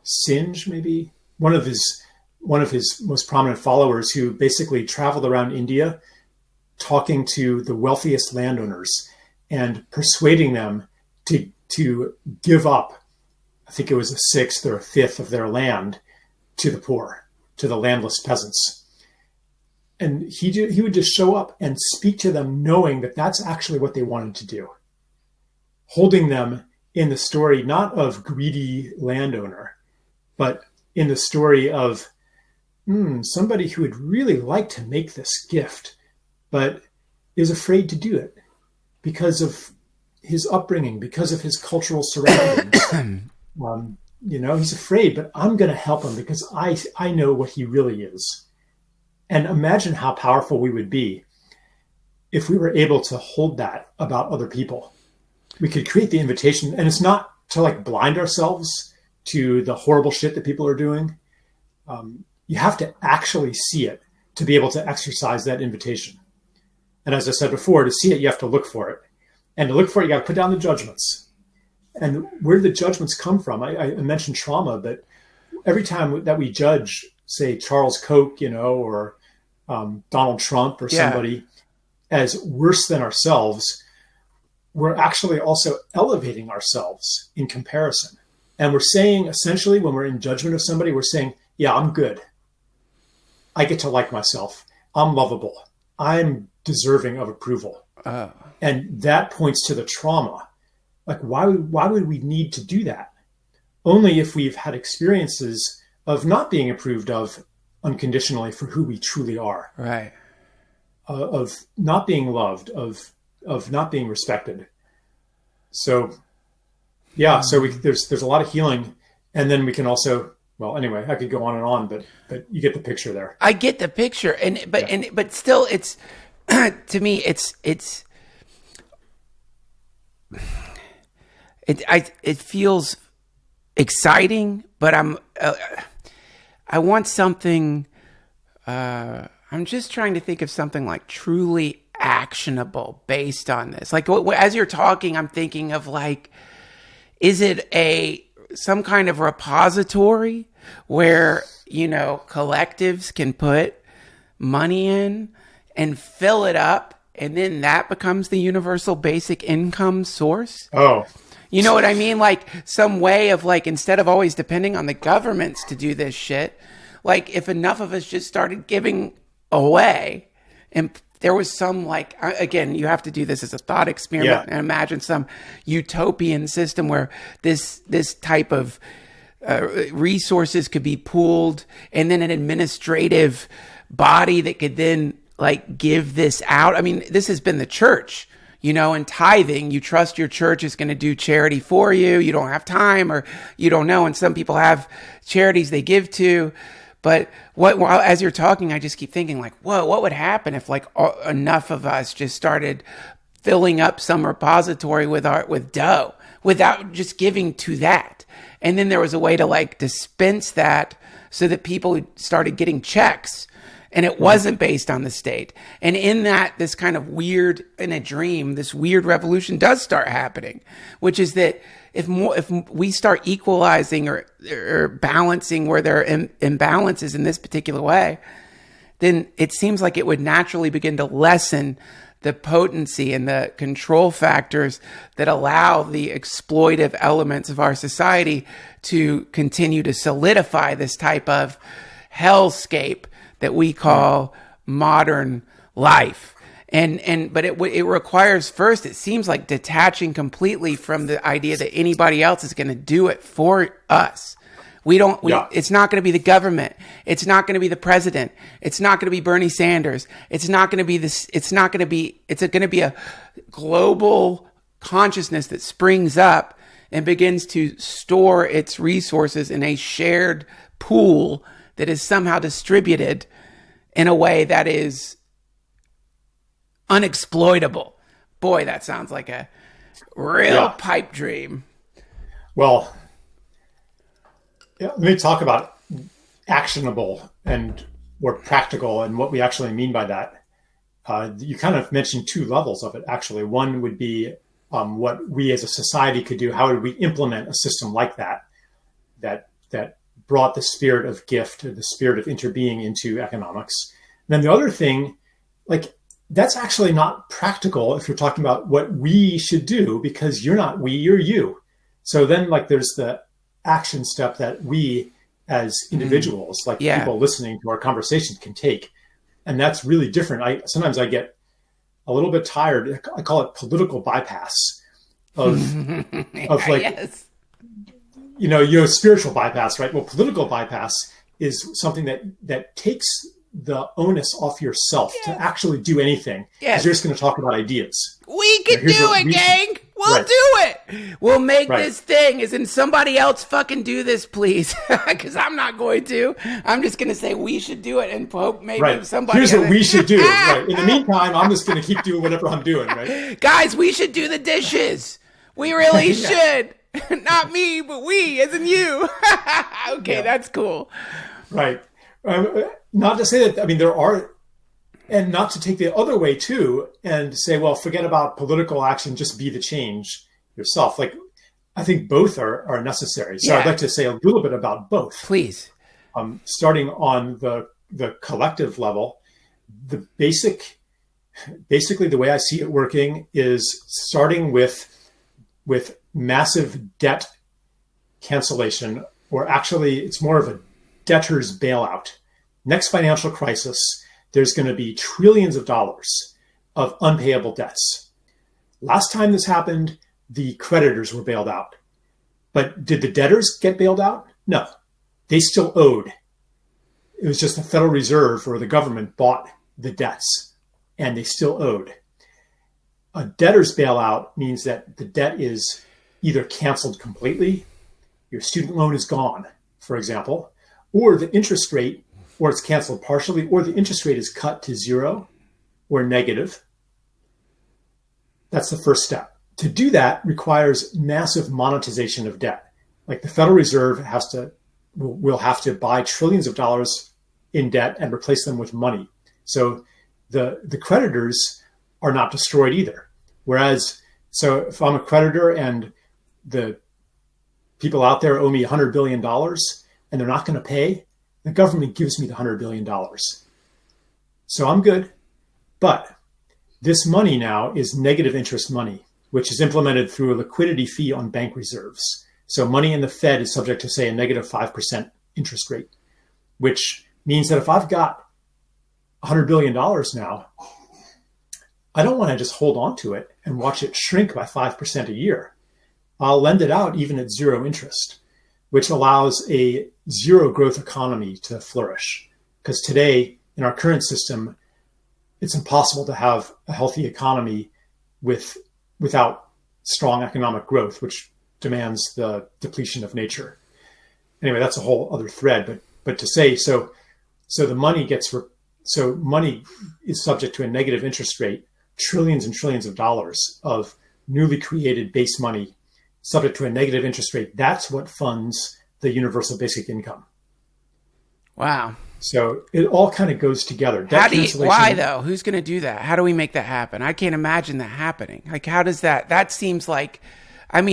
Singe, maybe, one of his most prominent followers, who basically traveled around India talking to the wealthiest landowners and persuading them to give up, I think it was a sixth or a fifth of their land, to the poor, to the landless peasants. And he would just show up and speak to them, knowing that that's actually what they wanted to do, holding them in the story, not of greedy landowner, but in the story of somebody who would really like to make this gift, but is afraid to do it because of his upbringing, because of his cultural surroundings. He's afraid, but I'm going to help him because I know what he really is. And imagine how powerful we would be if we were able to hold that about other people. We could create the invitation, and it's not to like blind ourselves to the horrible shit that people are doing. You have to actually see it to be able to exercise that invitation. And as I said before, to see it, you have to look for it. And to look for it, you got to put down the judgments. And where do the judgments come from? I mentioned trauma, but every time that we judge, say, Charles Koch, or Donald Trump or somebody as worse than ourselves, we're actually also elevating ourselves in comparison. And we're saying, essentially, when we're in judgment of somebody, we're saying, yeah, I'm good. I get to like myself. I'm lovable. I'm deserving of approval. And that points to the trauma. Like, why would we need to do that? Only if we've had experiences of not being approved of unconditionally for who we truly are. Right. Of not being loved, of not being respected. So, so there's a lot of healing. And then we can also, well, anyway, I could go on, but you get the picture there. I get the picture, but still, it's to me, it feels exciting, but I want something. I'm just trying to think of something like truly actionable based on this. Like as you're talking, I'm thinking of like, is it some kind of repository where, collectives can put money in and fill it up, and then that becomes the universal basic income source? Oh, you know what I mean? Like some way of like, instead of always depending on the governments to do this shit, like if enough of us just started giving away, and there was some like, again, you have to do this as a thought experiment and imagine some utopian system where this type of resources could be pooled, and then an administrative body that could then like give this out. I mean, this has been the church, and tithing. You trust your church is going to do charity for you. You don't have time, or you don't know. And some people have charities they give to. But as you're talking, I just keep thinking like, whoa, what would happen if like enough of us just started filling up some repository with dough without just giving to that? And then there was a way to like dispense that so that people started getting checks, and it wasn't based on the state. And in that, this kind of weird, in a dream, this weird revolution does start happening, which is that if we start equalizing or balancing where there are imbalances in this particular way, then it seems like it would naturally begin to lessen the potency and the control factors that allow the exploitive elements of our society to continue to solidify this type of hellscape that we call modern life. But it requires first, it seems like, detaching completely from the idea that anybody else is going to do it for us. It's not going to be the government. It's not going to be the president. It's not going to be Bernie Sanders. It's going to be a global consciousness that springs up and begins to store its resources in a shared pool that is somehow distributed in a way that is unexploitable. Boy, that sounds like a real pipe dream. Well, let me talk about actionable and or practical and what we actually mean by that. You kind of mentioned two levels of it, actually. One would be what we as a society could do. How would we implement a system like that brought the spirit of gift, or the spirit of interbeing into economics? And then the other thing, like, that's actually not practical if you're talking about what we should do, because you're not we, you're you. So then, like, there's the action step that we as individuals, people listening to our conversations, can take. And that's really different. Sometimes I get a little bit tired. I call it political bypass of yes. Spiritual bypass, right? Well, political bypass is something that takes the onus off yourself to actually do anything. Because you're just going to talk about ideas. We can do it, gang. We'll do it. We'll make this thing. As in, somebody else fucking do this, please. Because I'm not going to. I'm just going to say we should do it and hope maybe somebody. Here's what we should do. Right. In the meantime, I'm just going to keep doing whatever I'm doing. Right. Guys, we should do the dishes. We really should. Not me, but we, as in you. Okay, that's cool. Right. Not to say that, there are, and not to take the other way too, and say, well, forget about political action, just be the change yourself. Like, I think both are necessary. So I'd like to say a little bit about both. Please. Starting on the collective level, basically the way I see it working is starting with massive debt cancellation, or actually it's more of a debtor's bailout. Next financial crisis, there's going to be trillions of dollars of unpayable debts. Last time this happened, the creditors were bailed out. But did the debtors get bailed out? No, they still owed. It was just the Federal Reserve or the government bought the debts, and they still owed. A debtor's bailout means that the debt is either canceled completely, your student loan is gone, for example, or the interest rate, or it's canceled partially, or the interest rate is cut to zero or negative. That's the first step. To do that requires massive monetization of debt. Like, the Federal Reserve will have to buy trillions of dollars in debt and replace them with money. So the creditors are not destroyed either. So if I'm a creditor and the people out there owe me $100 billion and they're not going to pay, the government gives me the $100 billion. So I'm good. But this money now is negative interest money, which is implemented through a liquidity fee on bank reserves. So money in the Fed is subject to, say, a negative 5% interest rate, which means that if I've got $100 billion now, I don't want to just hold on to it and watch it shrink by 5% a year. I'll lend it out even at zero interest, which allows a zero growth economy to flourish. Because today, in our current system, it's impossible to have a healthy economy without strong economic growth, which demands the depletion of nature. Anyway, that's a whole other thread. But to say, so the money money is subject to a negative interest rate, trillions and trillions of dollars of newly created base money subject to a negative interest rate. That's what funds the universal basic income. Wow. So it all kind of goes together. Why though? Who's going to do that? How do we make that happen? I can't imagine that happening. Like, how does that seems like, I'm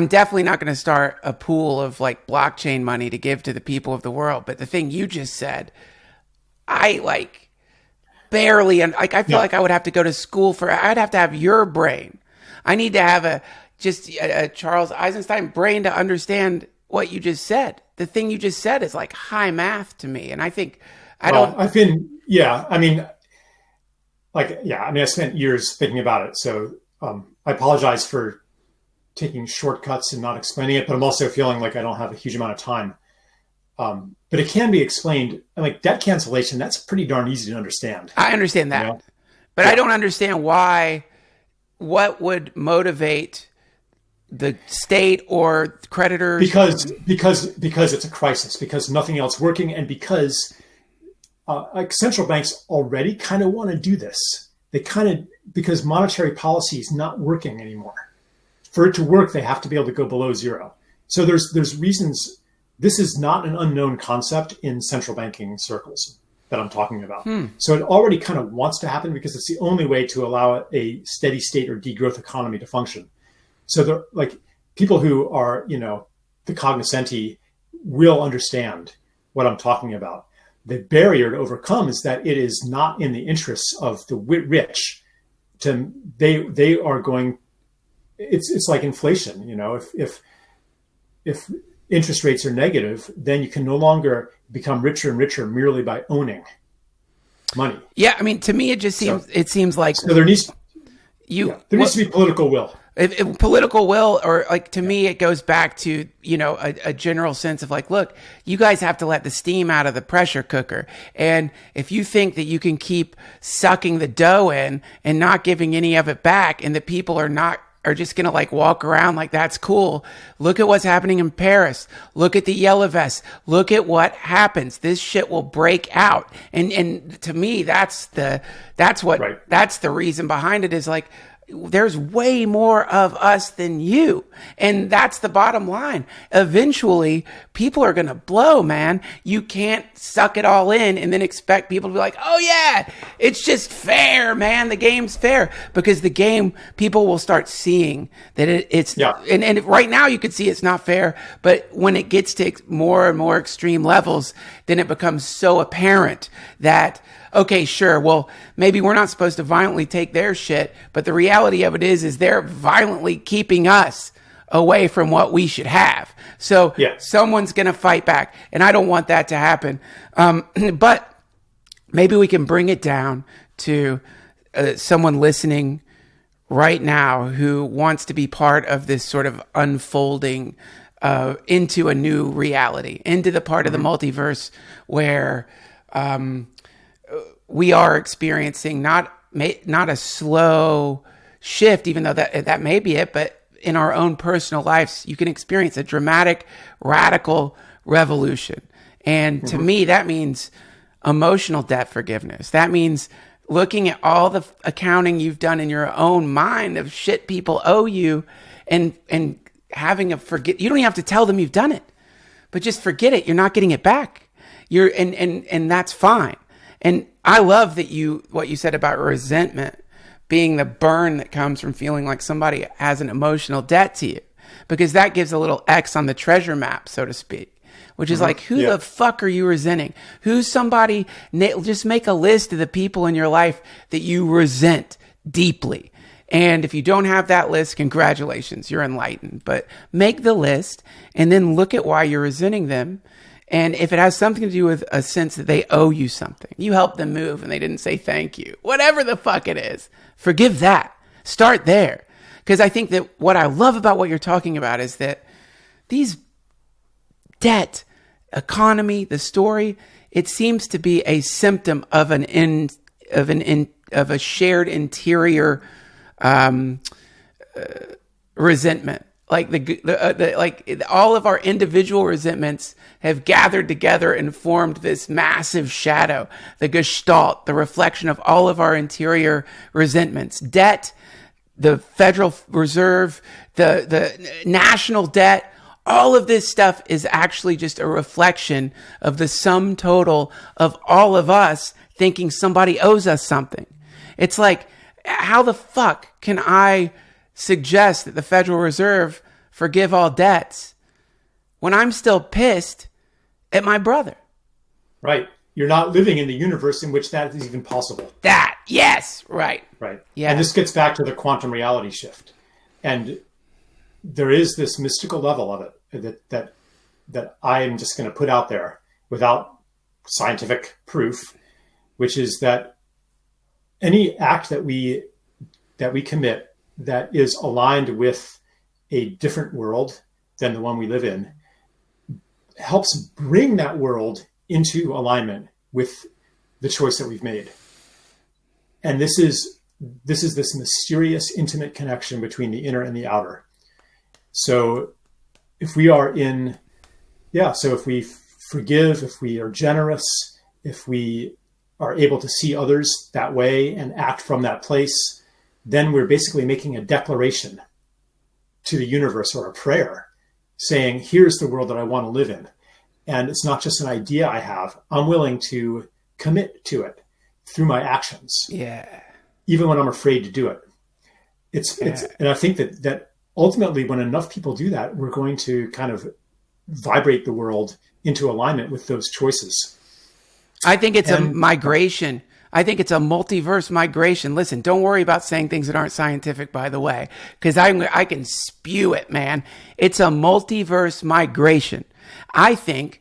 definitely not going to start a pool of like blockchain money to give to the people of the world. But the thing you just said, barely, and like I feel like I would have to go to school I'd have to have your brain. I need to have a Charles Eisenstein brain to understand what you just said. The thing you just said is like high math to me, and I think I spent years thinking about it, so I apologize for taking shortcuts and not explaining it, but I'm also feeling like I don't have a huge amount of time. But it can be explained, like debt cancellation, that's pretty darn easy to understand. I understand that, but I don't understand what would motivate the state or creditors. Because it's a crisis, because nothing else working, and because like central banks already kind of want to do this. Because monetary policy is not working anymore. For it to work, they have to be able to go below zero. So there's reasons. This is not an unknown concept in central banking circles that I'm talking about. So it already kind of wants to happen because it's the only way to allow a steady state or degrowth economy to function. So they're like people who are, the cognoscenti will understand what I'm talking about. The barrier to overcome is that it is not in the interests of the rich. They are going. It's like inflation. If interest rates are negative, then you can no longer become richer and richer merely by owning money. Yeah, I mean, to me, it seems like there needs to be political will. Political will, or like to me, it goes back to a general sense of like, look, you guys have to let the steam out of the pressure cooker, and if you think that you can keep sucking the dough in and not giving any of it back, and that people are just going to like walk around like that's cool. Look at what's happening in Paris. Look at the yellow vests. Look at what happens. This shit will break out. And to me, that's the reason behind it is like, there's way more of us than you. And that's the bottom line. Eventually, people are going to blow, man. You can't suck it all in and then expect people to be like, oh yeah, it's just fair, man. The game's fair. Because the game, people will start seeing that it's, and right now you could see it's not fair, but when it gets to more and more extreme levels, then it becomes so apparent that, okay, sure, well, maybe we're not supposed to violently take their shit, but the reality of it is they're violently keeping us away from what we should have. So someone's going to fight back, and I don't want that to happen. But maybe we can bring it down to someone listening right now who wants to be part of this sort of unfolding into a new reality, into the part of the multiverse where we are experiencing not a slow shift, even though that may be it, but in our own personal lives, you can experience a dramatic, radical revolution. And to me, that means emotional debt forgiveness. That means looking at all the accounting you've done in your own mind of shit people owe you, and having you don't even have to tell them you've done it, but just forget it. You're not getting it back. And that's fine. And I love what you said about resentment being the burn that comes from feeling like somebody has an emotional debt to you, because that gives a little X on the treasure map, so to speak, which is like, who the fuck are you resenting? Who's somebody? Just make a list of the people in your life that you resent deeply. And if you don't have that list, congratulations, you're enlightened. But make the list and then look at why you're resenting them. And if it has something to do with a sense that they owe you something, you helped them move and they didn't say thank you, whatever the fuck it is, forgive that. Start there. Because I think that what I love about what you're talking about is that these debt, economy, the story, it seems to be a symptom of a shared interior resentment. Like all of our individual resentments have gathered together and formed this massive shadow, the gestalt, the reflection of all of our interior resentments. Debt, the Federal Reserve, the national debt, all of this stuff is actually just a reflection of the sum total of all of us thinking somebody owes us something. It's like, how the fuck can I suggest that the Federal Reserve forgive all debts when I'm still pissed at my brother? Right. you're not living in the universe in which that is even possible. Yes, right. Right. Yeah. And this gets back to the quantum reality shift. And there is this mystical level of it that I am just going to put out there without scientific proof, which is that any act that we commit that is aligned with a different world than the one we live in helps bring that world into alignment with the choice that we've made. And this is this mysterious, intimate connection between the inner and the outer. So if we are if we forgive, if we are generous, if we are able to see others that way and act from that place, then we're basically making a declaration to the universe, or a prayer saying, here's the world that I want to live in. And it's not just an idea I have. I'm willing to commit to it through my actions. Yeah. Even when I'm afraid to do it. And I think that ultimately when enough people do that, we're going to kind of vibrate the world into alignment with those choices. I think it's a migration. I think it's a multiverse migration. Listen, don't worry about saying things that aren't scientific, by the way, because I can spew it, man. It's a multiverse migration. I think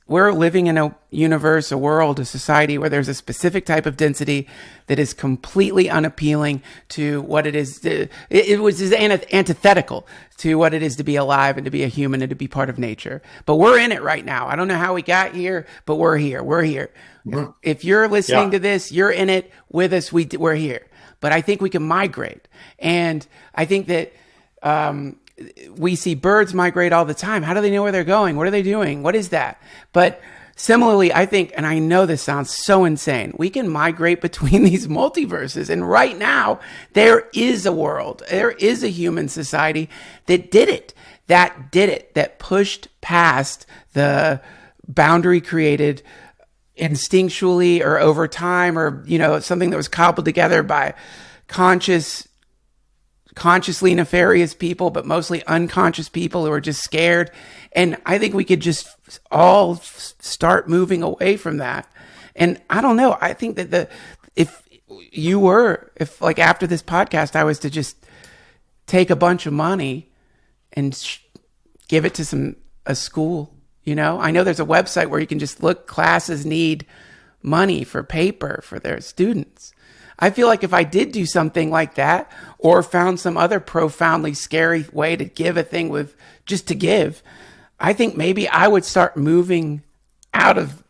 we're living in a universe, a world, a society where there's a specific type of density that is completely unappealing to what it is. It was antithetical to what it is to be alive and to be a human and to be part of nature. But we're in it right now. I don't know how we got here, but we're here. We're here. Mm-hmm. If you're listening to this, you're in it with us. We're here. But I think we can migrate. And I think that, we see birds migrate all the time. How do they know where they're going? What are they doing? What is that? But similarly, I think, and I know this sounds so insane, we can migrate between these multiverses. And right now, there is a world, there is a human society that did it, that pushed past the boundary created instinctually or over time, or, something that was cobbled together by consciously nefarious people, but mostly unconscious people who are just scared. And I think we could just all start moving away from that. And I don't know. I think that if like after this podcast, I was to just take a bunch of money and give it to a school, I know there's a website where you can just look, classes need money for paper for their students. I feel like if I did do something like that, or found some other profoundly scary way to give a thing just to give, I think maybe I would start moving out of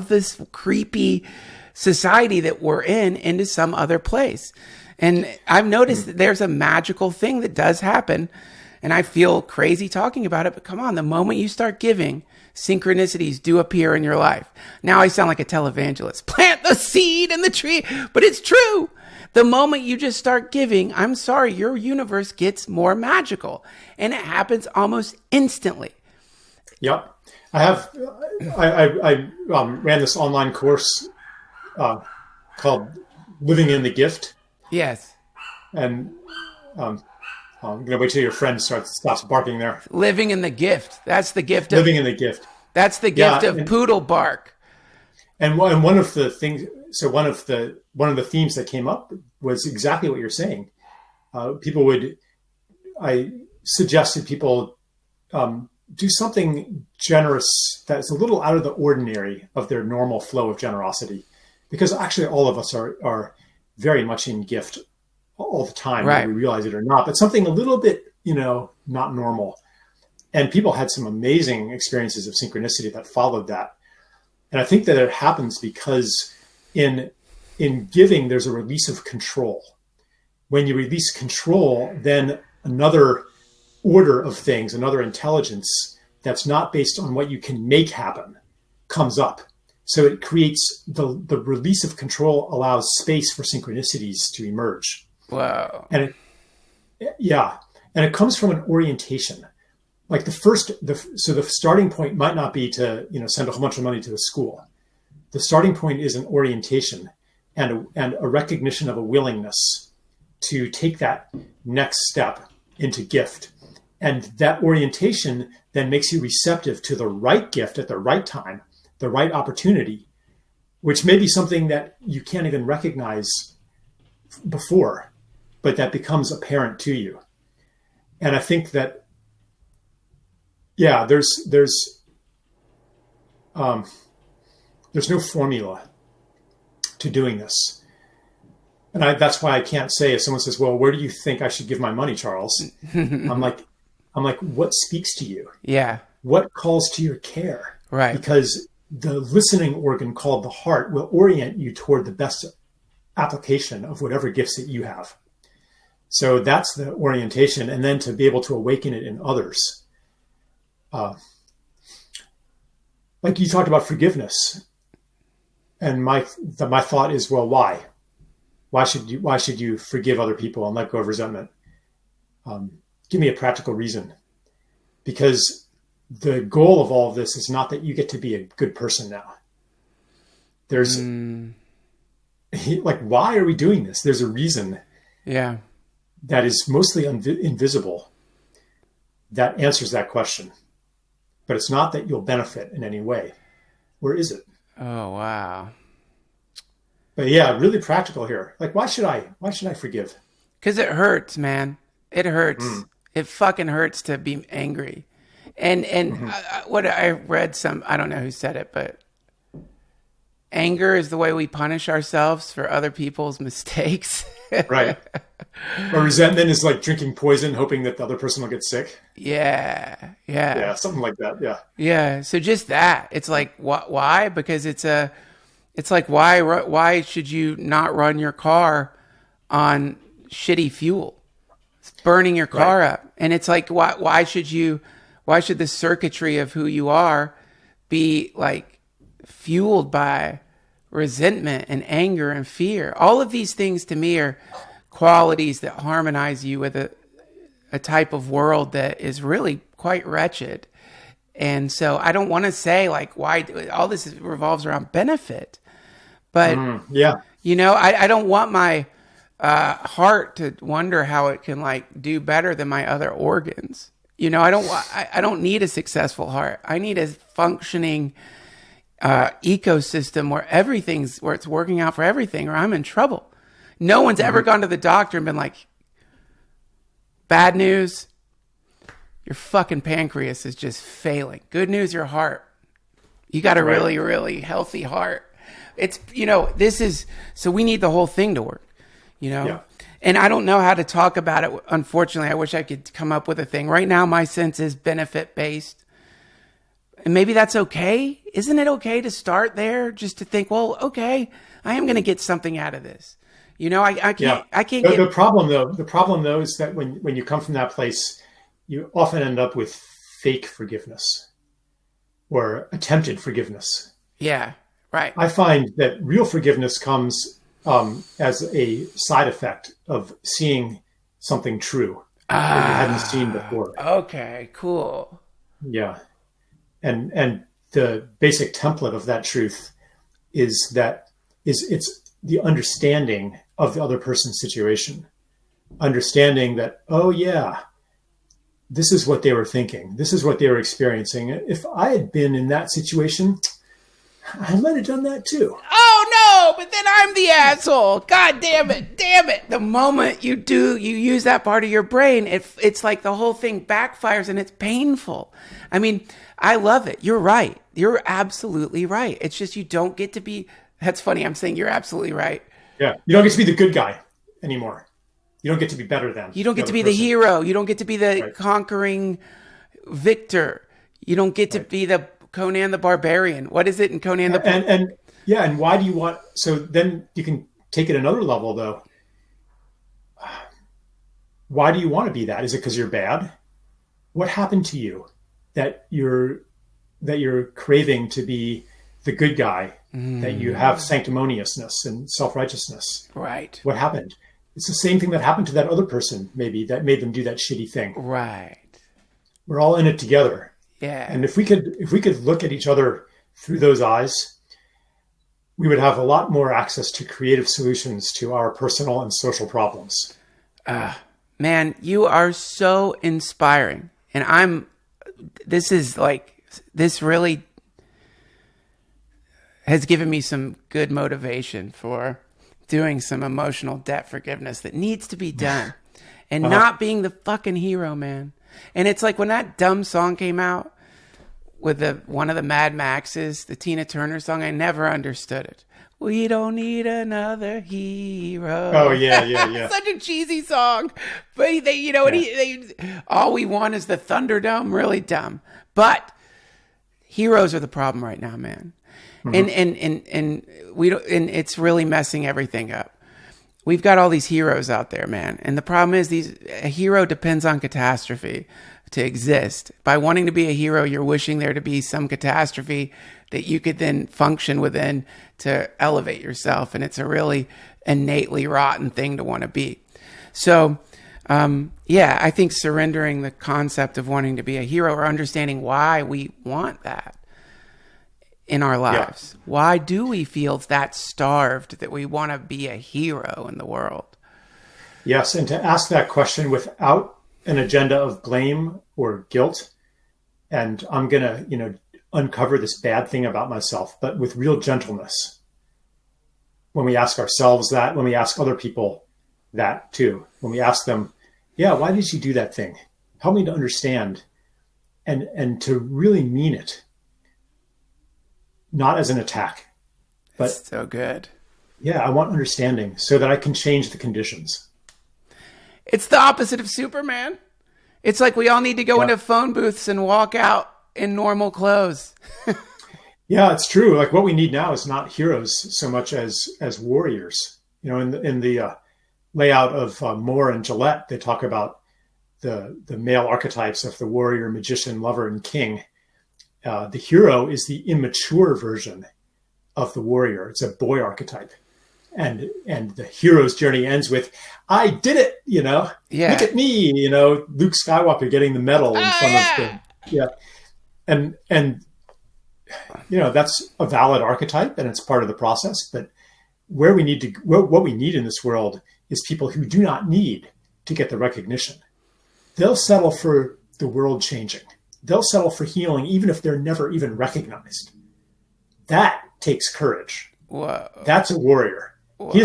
this creepy society that we're in into some other place. And I've noticed that there's a magical thing that does happen, and I feel crazy talking about it, but come on, the moment you start giving, synchronicities do appear in your life. Now I sound like a televangelist. Plant the seed in the tree, but it's true. The moment you just start giving, I'm sorry, your universe gets more magical, and it happens almost instantly. Yep. I ran this online course called Living in the Gift. Yes. And I'm going to wait till your friend stops barking there. Living in the gift. That's the gift. Living in the gift. That's the gift of poodle bark. And one of the things, so one of the themes that came up was exactly what you're saying. I suggested people do something generous that's a little out of the ordinary of their normal flow of generosity, because actually all of us are very much in gift all the time, right, whether we realize it or not, but something a little bit, not normal. And people had some amazing experiences of synchronicity that followed that. And I think that it happens because in giving, there's a release of control. When you release control, then another order of things, another intelligence that's not based on what you can make happen comes up. So it creates the release of control allows space for synchronicities to emerge. Wow. And it comes from an orientation. Like the starting point might not be to, send a whole bunch of money to the school. The starting point is an orientation and a recognition of a willingness to take that next step into gift. And that orientation then makes you receptive to the right gift at the right time the right opportunity, which may be something that you can't even recognize before, but that becomes apparent to you. And I think that, yeah, there's no formula to doing this. And that's why I can't say, if someone says, well, where do you think I should give my money, Charles? I'm like, what speaks to you? Yeah. What calls to your care? Right. Because the listening organ called the heart will orient you toward the best application of whatever gifts that you have. So that's the orientation. And then to be able to awaken it in others. Like you talked about forgiveness. And my thought is, well, why? Why should you forgive other people and let go of resentment? Give me a practical reason. Because the goal of all of this is not that you get to be a good person now. There's like, why are we doing this? There's a reason. Yeah. That is mostly invisible. That answers that question. But it's not that you'll benefit in any way. Where is it? Oh, wow. But yeah, really practical here. Like, why should I forgive? Because it hurts, man. It hurts. It fucking hurts to be angry. And what I read I don't know who said it, but anger is the way we punish ourselves for other people's mistakes. Right. Or resentment is like drinking poison, hoping that the other person will get sick. Yeah. Yeah, something like that. Yeah. Yeah. So just that. It's like, why? Because it's like, why should you not run your car on shitty fuel? It's burning your car up. And it's like, why should the circuitry of who you are be like fueled by resentment and anger and fear? All of these things to me are qualities that harmonize you with a type of world that is really quite wretched. And so I don't want to say like why all this revolves around benefit, but you know, I don't want my heart to wonder how it can like do better than my other organs. You know, I don't need a successful heart. I need a functioning ecosystem where it's working out for everything, or I'm in trouble. No one's ever gone to the doctor and been like, bad news, your fucking pancreas is just failing. Good news, your heart. You got a really, really healthy heart. It's, you know, so we need the whole thing to work, you know? Yeah. And I don't know how to talk about it. Unfortunately, I wish I could come up with a thing. Right now, my sense is benefit-based. And maybe that's okay. Isn't it okay to start there? Just to think, well, okay, I am going to get something out of this. You know, I can't get... The problem though is that when you come from that place, you often end up with fake forgiveness or attempted forgiveness. Yeah, right. I find that real forgiveness comes as a side effect of seeing something true that you hadn't seen before. Okay, cool. Yeah. And the basic template of that truth is it's the understanding of the other person's situation. Understanding that, oh yeah, this is what they were thinking. This is what they were experiencing. If I had been in that situation, I might have done that too. Oh no, but then I'm the asshole. God damn it. The moment you use that part of your brain, it's like the whole thing backfires and it's painful. I mean, I love it. You're right. You're absolutely right. It's just you don't get to be, that's funny. I'm saying you're absolutely right. Yeah. You don't get to be the good guy anymore. You don't get to be better than. You don't get to be the hero. You don't get to be the conquering victor. You don't get to be the Conan the Barbarian. What is it in Conan the and why do you want, so then you can take it another level though. Why do you want to be that? Is it because you're bad? What happened to you that you're craving to be the good guy, that you have sanctimoniousness and self-righteousness? Right. What happened? It's the same thing that happened to that other person, maybe, that made them do that shitty thing. Right. We're all in it together. Yeah. And if we could look at each other through those eyes, we would have a lot more access to creative solutions to our personal and social problems. Man, you are so inspiring. And this really, has given me some good motivation for doing some emotional debt forgiveness that needs to be done and not being the fucking hero, man. And it's like when that dumb song came out with one of the Mad Maxes, the Tina Turner song, I never understood it. We don't need another hero. Oh, yeah. Such a cheesy song. But all we want is the Thunderdome. Really dumb. But heroes are the problem right now, man. Mm-hmm. And we don't, and it's really messing everything up. We've got all these heroes out there, man. And the problem is a hero depends on catastrophe to exist. By wanting to be a hero, you're wishing there to be some catastrophe that you could then function within to elevate yourself. And it's a really innately rotten thing to want to be. So, I think surrendering the concept of wanting to be a hero or understanding why we want that in our lives. Yeah. Why do we feel that starved that we want to be a hero in the world? Yes, and to ask that question without an agenda of blame or guilt, and I'm going to, uncover this bad thing about myself, but with real gentleness. When we ask ourselves that, when we ask other people that too, when we ask them, why did you do that thing? Help me to understand, and to really mean it. Not as an attack, but that's so good. Yeah, I want understanding so that I can change the conditions. It's the opposite of Superman. It's like we all need to go into phone booths and walk out in normal clothes. Yeah, it's true. Like what we need now is not heroes so much as warriors. In the layout of Moore and Gillette, they talk about the male archetypes of the warrior, magician, lover, and king. The hero is the immature version of the warrior. It's a boy archetype. And the hero's journey ends with, I did it, Look at me, Luke Skywalker getting the medal in front of the, And that's a valid archetype and it's part of the process. But what we need in this world is people who do not need to get the recognition. They'll settle for the world changing. They'll settle for healing, even if they're never even recognized. That takes courage. Whoa. That's a warrior. Whoa. He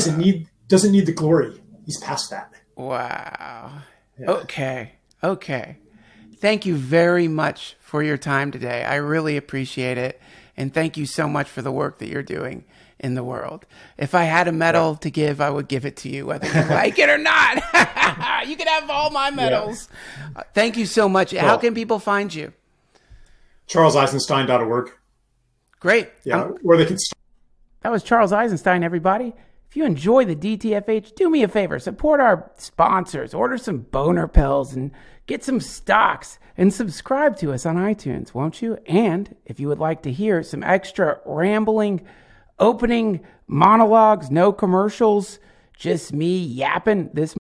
doesn't need the glory. He's past that. Wow. Yeah. Okay. Thank you very much for your time today. I really appreciate it. And thank you so much for the work that you're doing in the world. If I had a medal to give, I would give it to you, whether you like it or not. You can have all my medals. Yeah. Thank you so much. Cool. How can people find you? CharlesEisenstein.org. Great. Yeah, where they can. That was Charles Eisenstein, everybody. If you enjoy the DTFH, do me a favor. Support our sponsors. Order some boner pills and get some stocks. And subscribe to us on iTunes, won't you? And if you would like to hear some extra rambling opening monologues, no commercials, just me yapping, this